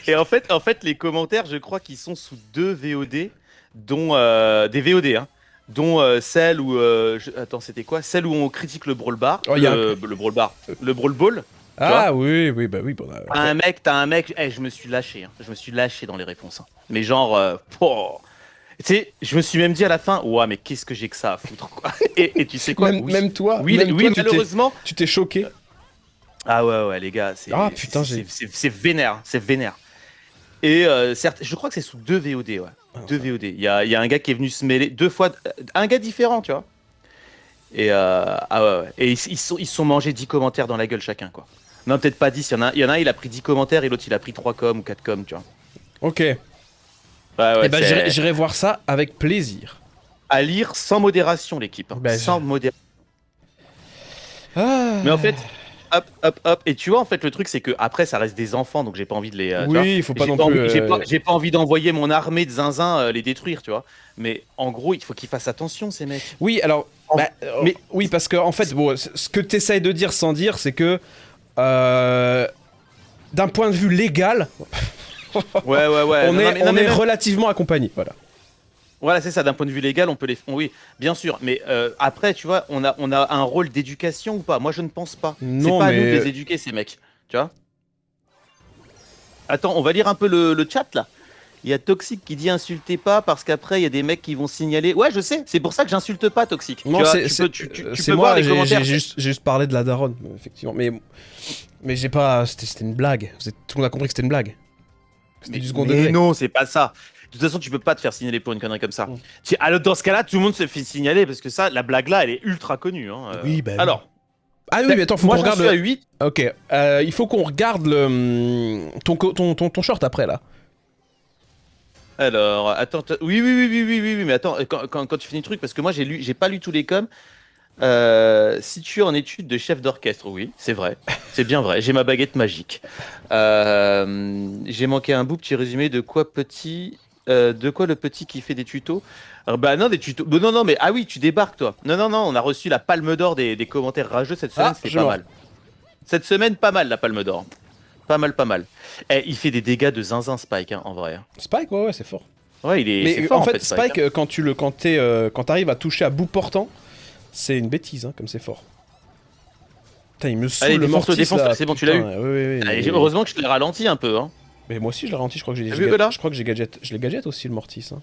Et en fait, les commentaires, je crois qu'ils sont sous 2 VOD, dont des VOD, hein. Dont celle où attends, c'était quoi? Celle où on critique le Brawl Bar, Oh, y a le Brawl Bar, le Brawl Ball. Ah oui, bah oui, bon. T'as un mec, je me suis lâché, hein. Je me suis lâché dans les réponses. Hein. Mais genre, tu sais, je me suis même dit à la fin, ouais, mais qu'est-ce que j'ai que ça à foutre, quoi. Et tu sais quoi? Même toi, Oui, même toi, malheureusement. tu t'es choqué. Ah ouais, les gars, c'est Ah, putain, c'est vénère, c'est vénère. Et certes, je crois que c'est sous 2 VOD, ouais. Ah, 2 VOD. Il y a un gars qui est venu se mêler 2 fois, un gars différent, tu vois. Et ah ouais. Et ils se sont mangés 10 commentaires dans la gueule chacun, quoi. Non, peut-être pas 10, il y en a un, il a pris 10 commentaires et l'autre, il a pris 3 coms ou 4 coms, tu vois. Ok. Ouais, Eh ben c'est j'irai voir ça avec plaisir. à lire sans modération, l'équipe. Hein. Bah, Sans modération. Ah. Mais en fait, hop, hop, hop. Et tu vois, en fait, le truc, c'est que après, ça reste des enfants, donc j'ai pas envie de les. Tu vois, Oui, il faut pas j'ai non pas plus. envie, j'ai pas envie d'envoyer mon armée de zinzin les détruire, tu vois. Mais en gros, il faut qu'ils fassent attention, ces mecs. Oui, alors. Mais Oui, parce que en fait, bon, ce que tu essayes de dire sans dire, c'est que. D'un point de vue légal, ouais. on est même- relativement accompagné. Voilà. Voilà, c'est ça. D'un point de vue légal, on peut les. Oui, bien sûr. Mais après, tu vois, on a un rôle d'éducation ou pas? Moi, je ne pense pas. C'est Non, pas à nous de mais. les éduquer, ces mecs. Tu vois? Attends, on va lire un peu le chat là. Il y a Toxic qui dit insultez pas parce qu'après il y a des mecs qui vont signaler. Ouais, je sais, c'est pour ça que j'insulte pas Toxic. Non, Tu vois, c'est tu c'est peux voir moi, les commentaires. j'ai juste parlé de la daronne, effectivement. Mais j'ai pas. C'était une blague. Tout le monde a compris que c'était une blague. C'était du second Mais degré. non, c'est pas ça. De toute façon, tu peux pas te faire signaler pour une connerie comme ça. Mm. Alors, dans ce cas-là, tout le monde se fait signaler parce que ça, la blague là, elle est ultra connue. Hein. Oui, bah oui. Alors, Ah oui, mais attends, faut moi qu'on j'en regarde. suis à 8. Ok, il faut qu'on regarde ton short après là. Alors, attends, oui, mais attends, quand tu finis le truc, parce que moi j'ai pas lu tous les coms. Situé en études de chef d'orchestre, oui, c'est vrai, c'est bien vrai. J'ai ma baguette magique. J'ai manqué un bout, petit résumé de quoi le petit qui fait des tutos. Alors, bah non, des tutos. Non, mais ah oui, tu débarques toi. Non, on a reçu la Palme d'Or des commentaires rageux cette semaine, Ah, c'est je pas mens. mal. Cette semaine, pas mal la Palme d'Or. Pas mal. Eh, il fait des dégâts de zinzin Spike, hein, en vrai. Hein. Spike, ouais, c'est fort. Ouais, c'est Mais fort en fait, Spike. Spike, Hein. quand t'arrives à toucher à bout portant, c'est une bêtise, hein, comme c'est fort. Putain, il me saoule Allez, le mortis. défonce-le, Là, c'est bon, tu l'as putain, eu. Oui. Allez, heureusement que je l'ai ralenti un peu. Hein. Mais moi aussi, je l'ai ralenti, je crois que T'as vu, là je crois que j'ai gadget. Je l'ai gadget aussi, le mortis. Hein.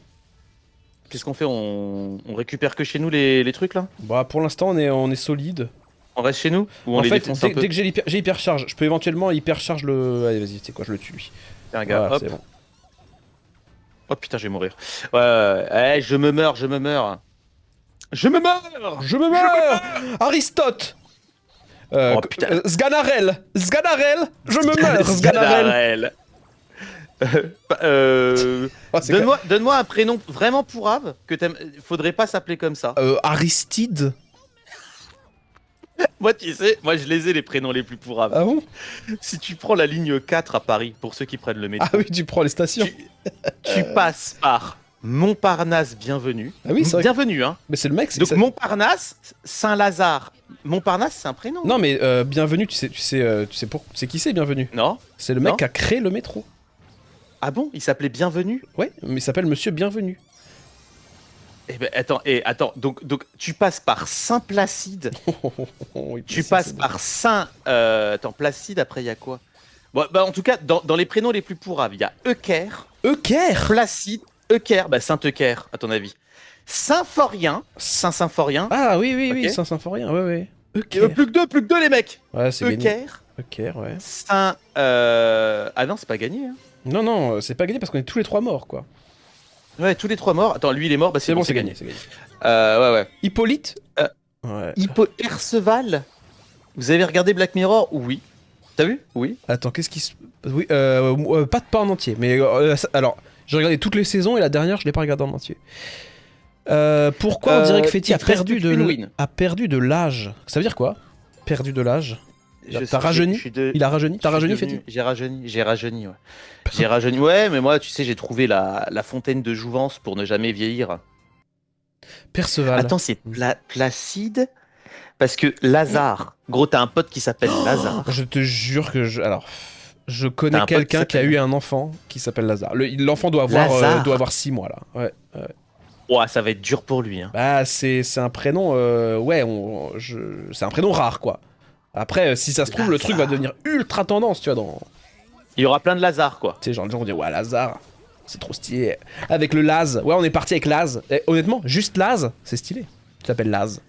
Qu'est-ce qu'on fait? On récupère que chez nous les trucs là? Bah, pour l'instant, on est solide. On reste chez nous? Ou on En les fait, défonce un peu? dès que j'ai hypercharge, je peux éventuellement hypercharge le. Allez, vas-y, tu sais quoi, je le tue lui. Tiens, gars, Voilà, hop. c'est bon. Oh putain, je vais mourir. Ouais, je me meurs. Je me meurs. Je me meurs Aristote Oh, putain. Sganarelle, je me meurs, Sganarelle. Ah, c'est Donne-moi un prénom vraiment pourrave que t'aimes. Faudrait pas s'appeler comme ça. Aristide. Moi, tu sais, moi je les ai les prénoms les plus pourraves. Ah bon? Si tu prends la ligne 4 à Paris, pour ceux qui prennent le métro, Ah oui, tu prends les stations. tu passes par Montparnasse, bienvenue. Ah oui, c'est vrai. Bienvenue, hein. Mais c'est le mec. Donc Montparnasse, Saint-Lazare. Montparnasse, c'est un prénom. Non mais bienvenue, tu sais qui c'est bienvenue? Non. C'est le mec Non. qui a créé le métro. Ah bon, il s'appelait Bienvenue. Ouais, mais il s'appelle Monsieur Bienvenu. Eh ben attends, donc tu passes par Saint-Placide, Oui, tu ça, passes c'est par Saint attends, Placide, après il y a quoi? Bon, bah en tout cas dans les prénoms les plus pourraves, il y a Eucaire, bon. Eucaire. Placide, Eucaire, bah Saint-Eucaire à ton avis. Symphorien, Saint-Symphorien. Ah oui, Ok. Saint-Symphorien, ouais. Il y en a Eucaire. plus que deux les mecs. Ouais, c'est gagné. Eucaire, Eucaire, ouais. Saint ah non, c'est pas gagné hein. Non, c'est pas gagné parce qu'on est tous les trois morts, quoi. Ouais, tous les trois morts. Attends, lui il est mort, bah C'est bon, c'est gagné. gagné. Ouais. Hippolyte. Euh, Ouais. Perceval. Vous avez regardé Black Mirror? Oui. T'as vu? Oui. Attends, qu'est-ce qui se... Oui, pas en entier, mais alors, j'ai regardé toutes les saisons et la dernière, je l'ai pas regardée en entier. Pourquoi on dirait que Fetty il te reste plus qu'une win. a perdu de l'âge? Ça veut dire quoi? Perdu de l'âge? T'as rajeuni? Je suis de- Il a rajeuni? T'as je suis rajeuni, devenu- Fetty? J'ai rajeuni, ouais. J'ai rajeuni, ouais, mais moi, tu sais, j'ai trouvé la fontaine de jouvence pour ne jamais vieillir. Perceval. Attends, c'est Placide? Parce que Lazare, gros, t'as un pote qui s'appelle Lazare. Je te jure que je T'as connais un pote quelqu'un qui qui a s'appelle- eu un enfant qui s'appelle Lazare. L'enfant doit Lazare. avoir 6 mois là. Ouais. Ouah, ça va être dur pour lui, hein. Bah c'est un prénom, c'est un prénom rare quoi. Après, si ça se trouve, le truc va devenir ultra tendance, tu vois, dans... Il y aura plein de Lazare, quoi. Tu sais, genre, les gens vont dire, ouais, Lazare, c'est trop stylé. Avec le Laz, ouais, on est parti avec Laz. Et, honnêtement, juste Laz, c'est stylé. Tu t'appelles Laz.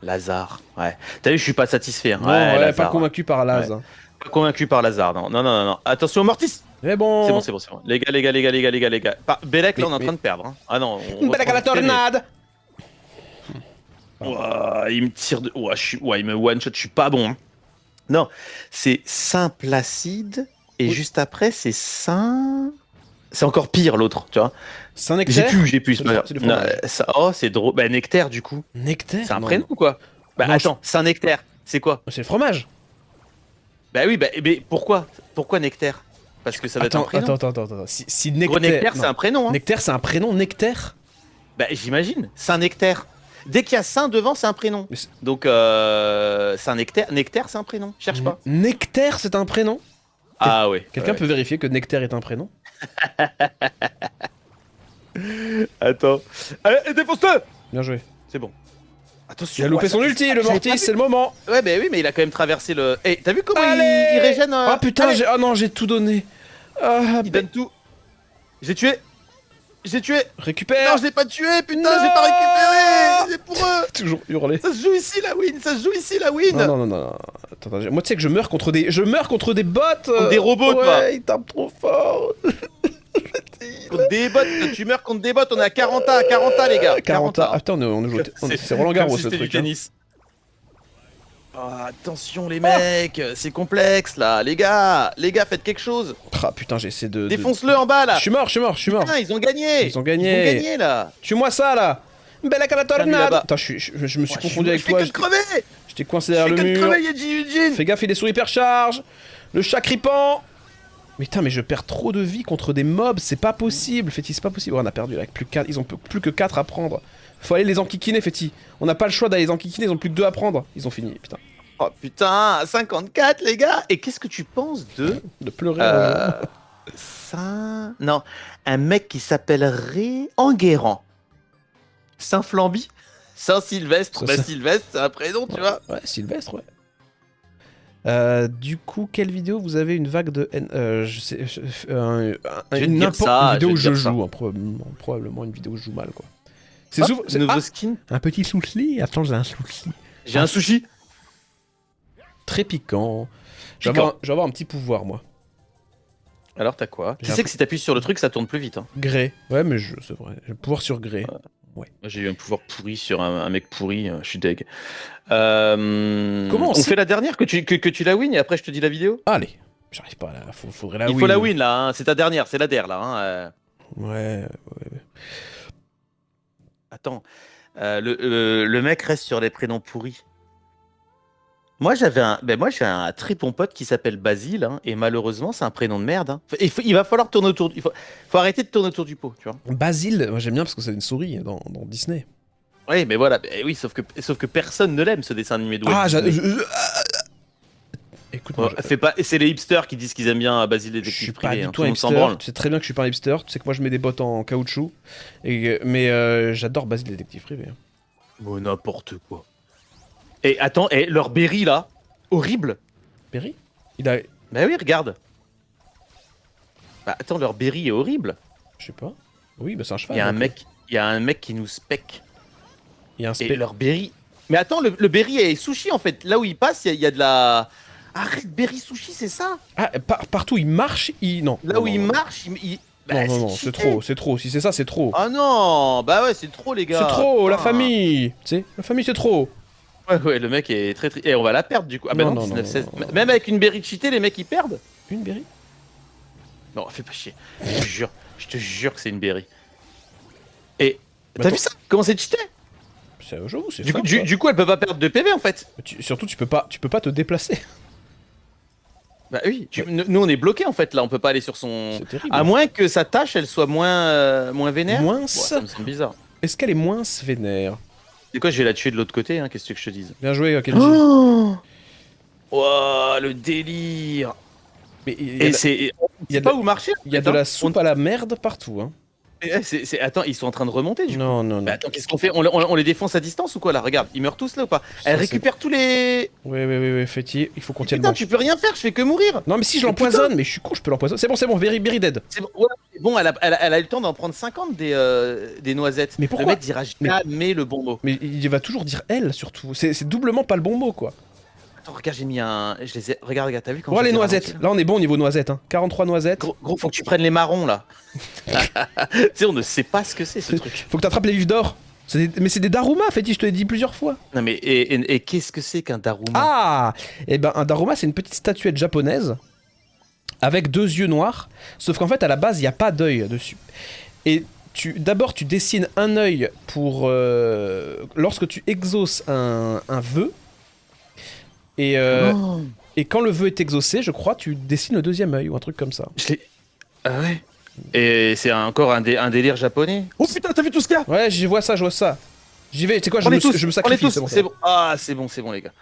Lazare, ouais. T'as vu, je suis pas satisfait, hein. Non, ouais, Lazare, pas convaincu par Laz. Ouais. Pas convaincu par Lazare, non. Attention, Mortis! Mais bon... C'est bon. Les gars. Belek, là, on est en train de perdre, hein. Ah non, on Belek à la tornade. Ouah, il me tire de... Ouah, il me one-shot, je suis pas bon, hein. Non, c'est Saint-Placide, et Oui. juste après, c'est Saint... C'est encore pire, l'autre, tu vois. Saint-Nectaire. J'ai plus, C'est c'est pas le grave. fromage. Oh, c'est drôle. Bah, Nectaire, du coup. Nectaire. C'est un non. prénom ou quoi? Bah, Non, attends, Saint-Nectaire. C'est quoi? C'est le fromage. Bah oui, bah mais pourquoi? Pourquoi Nectaire? Parce que ça va être un prénom. Attends. Si Gros, Nectaire... Nectaire, c'est un prénom, hein. Nectaire, c'est un prénom, Nectaire? Bah j'imagine, Saint-Nectaire. Dès qu'il y a Saint devant, c'est un prénom. Mais c'est- Donc Saint-Nectaire, Nectaire, c'est un prénom. Cherche pas. Nectaire, c'est un prénom? Ah ouais. Quelqu'un ouais. peut vérifier que Nectaire est un prénom? Attends. Allez, défonce-le! Bien joué. C'est bon. Il Attention. a loupé ouais, son ça- ulti, ça- le j'avais Mortis, pas c'est le moment. vu. Ouais, bah oui, mais il a quand même traversé le. Eh, t'as vu comment Allez il régène Ah putain, allez, ah non, j'ai tout donné. Ah, il donne tout. J'ai tué. J'ai tué. récupère. Non, je l'ai pas tué, putain, Non. j'ai pas récupéré. C'est pour eux. Toujours hurler. Ça se joue ici la win. Ça se joue ici la win. Non. Attends, moi tu sais que je meurs contre des bots. Contre des robots, toi. Ouais, ils tapent trop fort. Contre des bots. Tu meurs contre des bots. On est à 40A, les gars. 40. Ah putain, on joue. C'est Roland Garros comme si ce c'était truc. du Hein. tennis. Ah, attention les mecs, c'est complexe là, les gars, faites quelque chose. Ah putain, j'essaie de. Défonce-le en bas là. Je suis mort. Putain, ils ont gagné. Ils ont gagné. Là. Tue-moi ça là. Bella Salut, tornade. là-bas. Attends, je me suis Ouais, confondu avec je fais toi. que de crever. J'étais coincé Je derrière fais le que de mur. crever, Yeji Eugene. Fais gaffe, il est sous hypercharge. Le chat crippant. Mais putain, mais je perds trop de vie contre des mobs, c'est pas possible, Fetty, c'est pas possible. Oh, on a perdu là, avec plus 4, ils ont plus que 4 à prendre. Faut aller les enquiquiner, Fetty. On n'a pas le choix d'aller les enquiquiner, ils ont plus que 2 à prendre. Ils ont fini, putain. Oh putain, 54 les gars. Et qu'est-ce que tu penses de De pleurer. en jouant. Non, un mec qui s'appellerait Enguerrand. Saint-Flamby, Saint-Sylvestre. Ça, Bah ça. Sylvestre, c'est un prénom, tu vois. Ouais, Sylvestre, ouais. Du coup, quelle vidéo vous avez une vague de haine je sais, vais te dire ça, une vidéo où je je vais te dire joue, hein, probablement une vidéo où je joue mal, quoi. C'est Hop, souvent. nouveau skin. Un petit souci. Attends, j'ai un souci. J'ai un sushi. Très piquant. Je vais Piquant. avoir un petit pouvoir, moi. Alors t'as quoi? J'ai Tu un sais peu- que si t'appuies sur le truc, ça tourne plus vite. Hein. Gré. Ouais, mais c'est vrai. J'ai le pouvoir sur Gré. Moi, j'ai eu un pouvoir pourri sur un mec pourri, je suis deg. Comment on sait- fait la dernière que tu la win et après je te dis la vidéo? Allez. J'arrive pas là. Faudrait la Il win. faut la win là, hein. C'est ta dernière, c'est la der là. Hein. Ouais. Attends, le mec reste sur les prénoms pourris. Moi j'ai un très bon pote qui s'appelle Basile hein, et malheureusement c'est un prénom de merde. Hein. Il va falloir tourner autour. Faut arrêter de tourner autour du pot, tu vois. Basile, moi j'aime bien parce que c'est une souris dans Disney. Oui, mais voilà, oui, sauf que personne ne l'aime ce dessin animé de Walt Ah, Disney. écoute, Ouais, fais pas, c'est les hipsters qui disent qu'ils aiment bien Basile je détective suis pas privé. du Hein. tout Tout le un monde s'en hipster. branle. Tu sais très bien que je suis pas un hipster. Tu sais que moi je mets des bottes en caoutchouc. Mais j'adore Basile détective privé. Oh, n'importe quoi. Et attends, et leur berry là, horrible. Perry Il a. Bah oui, regarde. Bah attends, leur berry est horrible. Je sais pas. Oui, bah c'est un cheval. Il y a un donc. mec, qui nous spec. Il y a un Et spé. leur berry. Mais attends, le berry est sushi en fait. Là où il passe, il y a de la. Arrête, berry sushi, c'est ça. Ah, partout il marche, non. Là Non, où non, il non. marche, bah, Non, cheaté. c'est trop. Si c'est ça, c'est trop. Ah non, bah ouais, c'est trop les gars. C'est trop, la Putain. famille. Tu sais, la famille c'est trop. Ouais, le mec est très. Et on va la perdre du coup. Ah bah Non, non, non, 19-16. non. Même avec une berry cheatée, les mecs ils perdent. Une berry Non, fais pas chier. Je te jure que c'est une berry. Et Bah, t'as attends. vu ça? Comment c'est cheaté? J'avoue, c'est Du coup, fort, ça. du coup, elle peut pas perdre de PV en fait. Surtout, tu peux pas te déplacer. Bah oui, nous on est bloqué en fait là, on peut pas aller sur son. C'est terrible. À moins que sa tâche elle soit moins vénère. Moins. Ouais, ça me semble bizarre. Est-ce qu'elle est moins vénère? C'est quoi, je vais la tuer de l'autre côté, hein, qu'est-ce que je te dise? Bien joué, Kenji. Oh Ouah, le délire. Mais Et c'est. il y Il a pas de- où marcher. il y a de la soupe à la merde partout. Hein. Attends, ils sont en train de remonter du coup. Non, non, non. Mais attends, qu'est-ce qu'on fait? On les défonce à distance ou quoi là? Regarde, ils meurent tous là ou pas? Ça, Elle c'est- récupère tous les. Oui, Fétier, il faut qu'on tienne Putain, bon. tu peux rien faire, je fais que mourir. Non, mais si je Mais l'empoisonne, mais je suis con, je peux l'empoisonner. C'est bon, very dead. C'est bon, ouais, bon, elle a eu le temps d'en prendre 50 des noisettes. Mais pourquoi? Le mec dira jamais le bon mot. Mais il va toujours dire elle, surtout. C'est doublement pas le bon mot, quoi. Attends, regarde, j'ai mis un. Je les ai. Regarde, t'as vu quand Bon, je les ai noisettes. ralentis, Là, on est bon au niveau noisettes. Hein. 43 noisettes. Gros, faut que tu prennes les marrons là. Tu sais, on ne sait pas ce que c'est ce truc. Faut que t'attrapes les vifs d'or. Mais c'est des Daruma, Féti, je te l'ai dit plusieurs fois. Non, mais et qu'est-ce que c'est qu'un Daruma? Ah Eh ben, un Daruma, c'est une petite statuette japonaise avec 2 yeux noirs. Sauf qu'en fait, à la base, il n'y a pas d'œil dessus. Et d'abord, tu dessines un œil pour... lorsque tu exauces un vœu, Et, Oh, et quand le vœu est exaucé, je crois, tu dessines le deuxième œil ou un truc comme ça. je l'ai. Ah ouais. Et c'est encore un délire japonais. Oh putain, t'as vu tout ce qu'il y a? Ouais, je vois ça, je vois ça. J'y vais, tu sais quoi, Prenez tous, je me prenez sacrifie, tous, c'est bon. c'est bon. Ah, c'est bon les gars.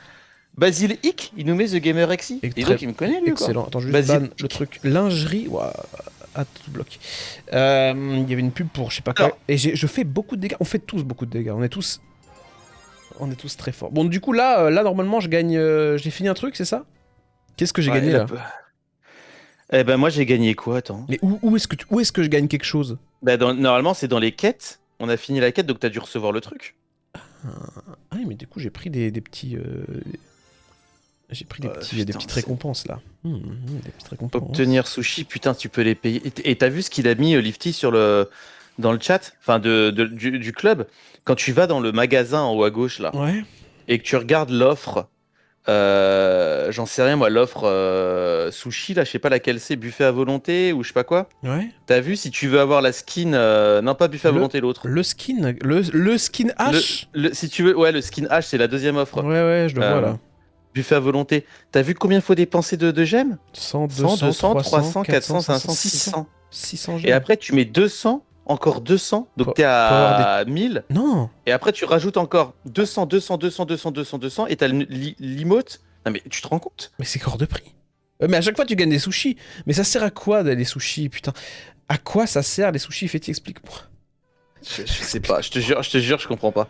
Basile Hick, il nous met The Gamer Exy. Et donc il me connaît lui quoi. Excellent. Attends, je vais juste Basile ban le truc. Lingerie, ouah, ah, tout bloc. Il y avait une pub pour je sais pas quoi. Alors. Et je fais beaucoup de dégâts. On fait tous beaucoup de dégâts. On est tous très forts. Bon, du coup, là normalement, je gagne. J'ai fini un truc, c'est ça? Qu'est-ce que j'ai Ouais, gagné là? Eh ben moi j'ai gagné quoi, attends. Mais où est-ce que je gagne quelque chose? Bah, normalement c'est dans les quêtes. On a fini la quête donc t'as dû recevoir le truc. Ah oui, mais du coup, j'ai pris des petits. J'ai pris des putain, petites c'est- récompenses là. Des petites récompenses. Obtenir sushi, putain, tu peux les payer. Et t'as vu ce qu'il a mis, Lifty, dans le chat, enfin du club. Quand tu vas dans le magasin en haut à gauche là, Ouais. et que tu regardes l'offre, j'en sais rien moi, l'offre sushi là, je sais pas laquelle c'est, buffet à volonté ou je sais pas quoi. Ouais. T'as vu si tu veux avoir la skin, non pas buffet à volonté l'autre. Le skin. Le skin H. Si tu veux, ouais, le skin H, c'est la deuxième offre. Ouais, je le vois Euh, là. Buffet à volonté. T'as vu combien il faut dépenser de gemmes? 100, 100, 200, 300, 400, 400, 500, 600. 600. 600 Et gemmes. après, tu mets 200, encore 200. Donc, Pour t'es avoir à 1000. Non. Et après, tu rajoutes encore 200, 200, 200, 200, 200, 200. Et t'as l'emote. Non, mais tu te rends compte? Mais c'est hors de prix. Mais à chaque fois, tu gagnes des sushis. Mais ça sert à quoi les sushis, putain? À quoi ça sert les sushis, Fetty, explique-moi. Je sais pas. Je te jure, je comprends pas.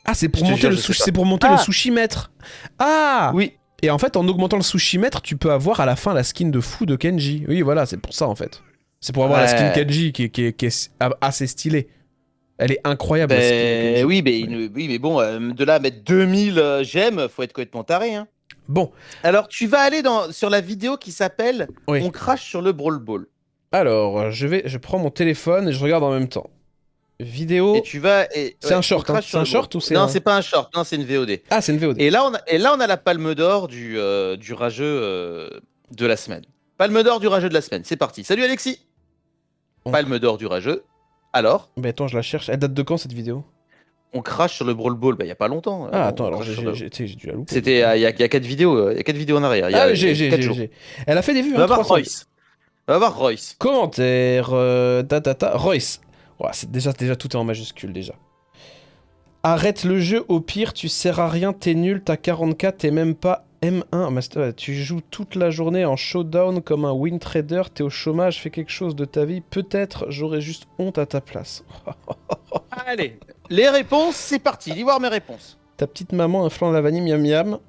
Ah, c'est pour Je te monter jure, le je sais sushi, pas. c'est pour monter le Ah sushi maître. Ah. Oui. Et en fait, en augmentant le sushi maître, tu peux avoir à la fin la skin de fou de Kenji. Oui, voilà, c'est pour ça en fait. C'est pour avoir la skin Ouais. Kenji qui est assez stylée. Elle est incroyable. La skin de Ben Kenji. oui, Ouais. oui, mais bon, de là à mettre 2000 gemmes, faut être complètement taré, hein. Bon, Alors, tu vas aller sur la vidéo qui s'appelle oui. On crache sur le Brawl Ball. Alors, je prends mon téléphone et je regarde en même temps. Et Vidéo. tu vas. C'est un On short, hein. crache C'est sur un le Brawl. short ou c'est Non, un. c'est pas un short, non, c'est une VOD. Ah, c'est une VOD. Et là, on a la palme d'or du rageux de la semaine. Palme d'or du rageux de la semaine, c'est parti. Salut Alexis. On- Palme d'or du rageux. Alors, Mais attends, je la cherche. Elle date de quand cette vidéo? on crache sur le Brawl Ball, bah, il y a pas longtemps. Ah, On attends, alors crache sur le- tu sais, j'ai dû la louper. C'était il y a 4 vidéos, il y a 4 vidéos en arrière. Il y Ah, a, oui, j'ai. 4 jours. Elle a fait des vues, Va hein, voir 300. Royce. Va voir Royce. Commentaire, Royce. Ouah, c'est déjà tout est en majuscule déjà. Arrête le jeu, au pire, tu sers à rien, t'es nul, t'as 44, t'es même pas M1. Master, tu joues toute la journée en showdown comme un win trader, t'es au chômage, fais quelque chose de ta vie. Peut-être j'aurais juste honte à ta place. Allez, les réponses, c'est parti. Lis voir mes réponses. Ta petite maman, un flan à la vanille, miam miam.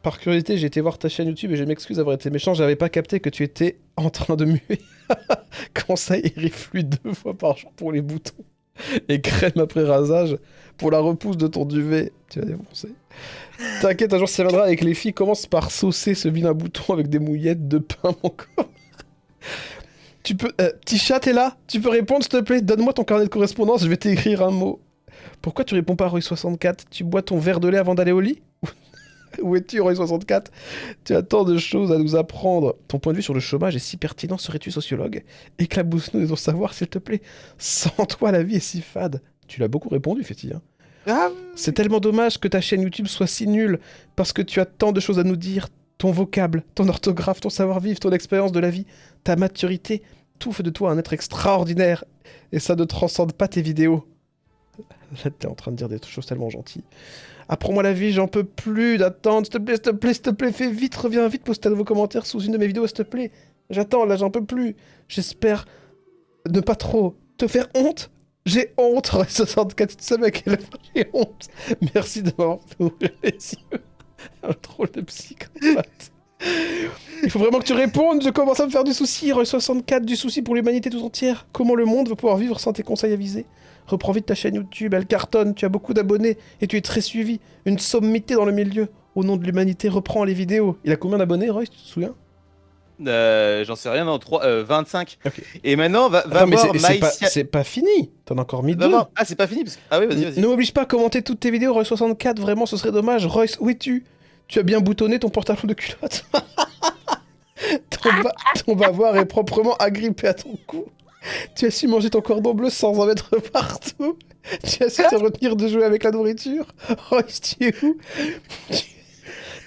Par curiosité, j'ai été voir ta chaîne YouTube et je m'excuse d'avoir été méchant, j'avais pas capté que tu étais en train de muer. Conseil, ériflue 2 fois par jour pour les boutons. Et crème après rasage pour la repousse de ton duvet. Tu vas défoncer. T'inquiète, un jour ça viendra avec les filles. Commence par saucer ce vilain bouton avec des mouillettes de pain, mon corps. Tu peux... petit chat, t'es là? Tu peux répondre, s'il te plaît? Donne-moi ton carnet de correspondance, je vais t'écrire un mot. Pourquoi tu réponds pas à Roy64? Tu bois ton verre de lait avant d'aller au lit? Où es-tu, Roy64? Tu as tant de choses à nous apprendre. Ton point de vue sur le chômage est si pertinent, serais-tu sociologue? Éclabousse-nous de ton savoir, s'il te plaît. Sans toi, la vie est si fade. Tu l'as beaucoup répondu, Féti. Hein. Ah, C'est tellement dommage que ta chaîne YouTube soit si nulle, parce que tu as tant de choses à nous dire. Ton vocable, ton orthographe, ton savoir-vivre, ton expérience de la vie, ta maturité, tout fait de toi un être extraordinaire. Et ça ne transcende pas tes vidéos. Là, t'es en train de dire des choses tellement gentilles. Apprends-moi la vie, j'en peux plus d'attendre. S'il te plaît, s'il te plaît, s'il te plaît, fais vite, reviens vite, pose tes nouveaux commentaires sous une de mes vidéos, s'il te plaît. J'attends, là, j'en peux plus. J'espère ne pas trop te faire honte. J'ai honte, 64, tu sais à quel point j'ai honte. Merci de m'avoir fait ouvrir les yeux. Un drôle de psychopathe. Il faut vraiment que tu répondes, je commence à me faire du souci. Roy 64, du souci pour l'humanité tout entière. Comment le monde va pouvoir vivre sans tes conseils avisés? Reprends vite ta chaîne YouTube, elle cartonne, tu as beaucoup d'abonnés et tu es très suivi. Une sommité dans le milieu. Au nom de l'humanité, reprends les vidéos. Il a combien d'abonnés, Roy, tu te souviens? j'en sais rien, non, 25. Ok. Et maintenant, va Attends, mais voir c'est pas fini. T'en as encore mis Va deux. voir- Ah, c'est pas fini Ah oui, vas-y. Ne m'oblige pas à commenter toutes tes vidéos, Roy64, vraiment, ce serait dommage. Royce, où es-tu? Tu as bien boutonné ton pantalon de culotte. ton bavoir est proprement agrippé à ton cou. Tu as su manger ton cordon bleu sans en mettre partout. Tu as su te retenir de jouer avec la nourriture. Royce, tu es où?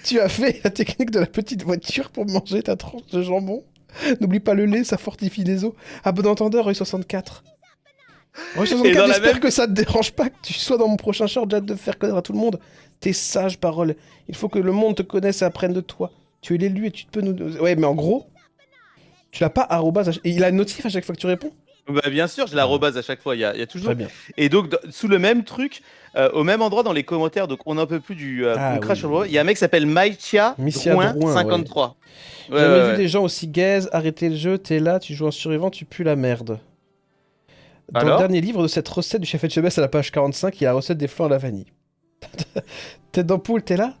Tu as fait la technique de la petite voiture pour manger ta tranche de jambon. N'oublie pas le lait, ça fortifie les os. À bon entendeur, Rue 64. Rue Et 64, dans la j'espère même- que ça te dérange pas que tu sois dans mon prochain short. J'ai hâte de faire connaître à tout le monde tes sages paroles. Il faut que le monde te connaisse et apprenne de toi. Tu es l'élu et tu peux nous... Ouais, mais en gros, tu l'as pas arrobase... Et il a une notif à chaque fois que tu réponds. Bah, bien sûr, je l'arrobase à chaque fois. Il y a toujours. Très bien. Et donc, sous le même truc, au même endroit dans les commentaires, donc on n'en peut plus du. Ah On crache sur le oui. voix. Il y a un mec qui s'appelle Maïtia Missia Drouin Drouin, 53. Ouais, Jamais ouais, vu ouais. des gens aussi gaze, arrêtez le jeu, t'es là, tu joues en survivant, tu pues la merde. Dans le Alors dernier livre de cette recette du chef Etchebest à la page 45, il y a la recette des flancs à la vanille. Tête d'ampoule, t'es là?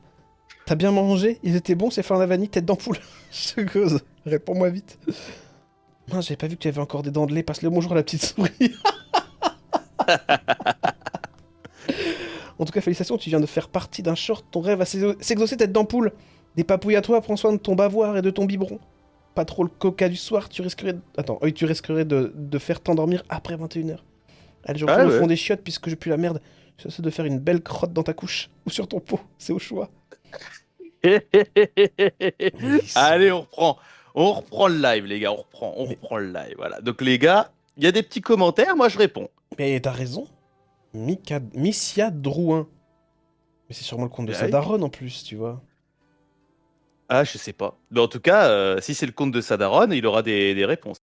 T'as bien mangé? Ils étaient bons ces flancs à la vanille, tête d'ampoule? Je cause, réponds-moi vite. Mince, j'avais pas vu que tu avais encore des dents de lait, passe le bonjour à la petite souris. En tout cas, félicitations, tu viens de faire partie d'un short, ton rêve va s'exaucer tête d'ampoule. Des papouilles à toi, prends soin de ton bavoir et de ton biberon. Pas trop le coca du soir, tu risquerais... Attends, oui, tu risquerais de faire t'endormir après 21h. Allez, je retourne Ah au fond ouais. des chiottes puisque je pue la merde. J'essaie de faire une belle crotte dans ta couche ou sur ton pot, c'est au choix. Allez, on reprend. On reprend le live, les gars. On Mais, reprend le live. Voilà. Donc, les gars, il y a des petits commentaires. Moi, je réponds. mais t'as raison. Missia Drouin. Mais c'est sûrement le compte de sa Ouais. daronne en plus, tu vois. Ah, je sais pas. Mais en tout cas, si c'est le compte de Sadaron, il aura des réponses.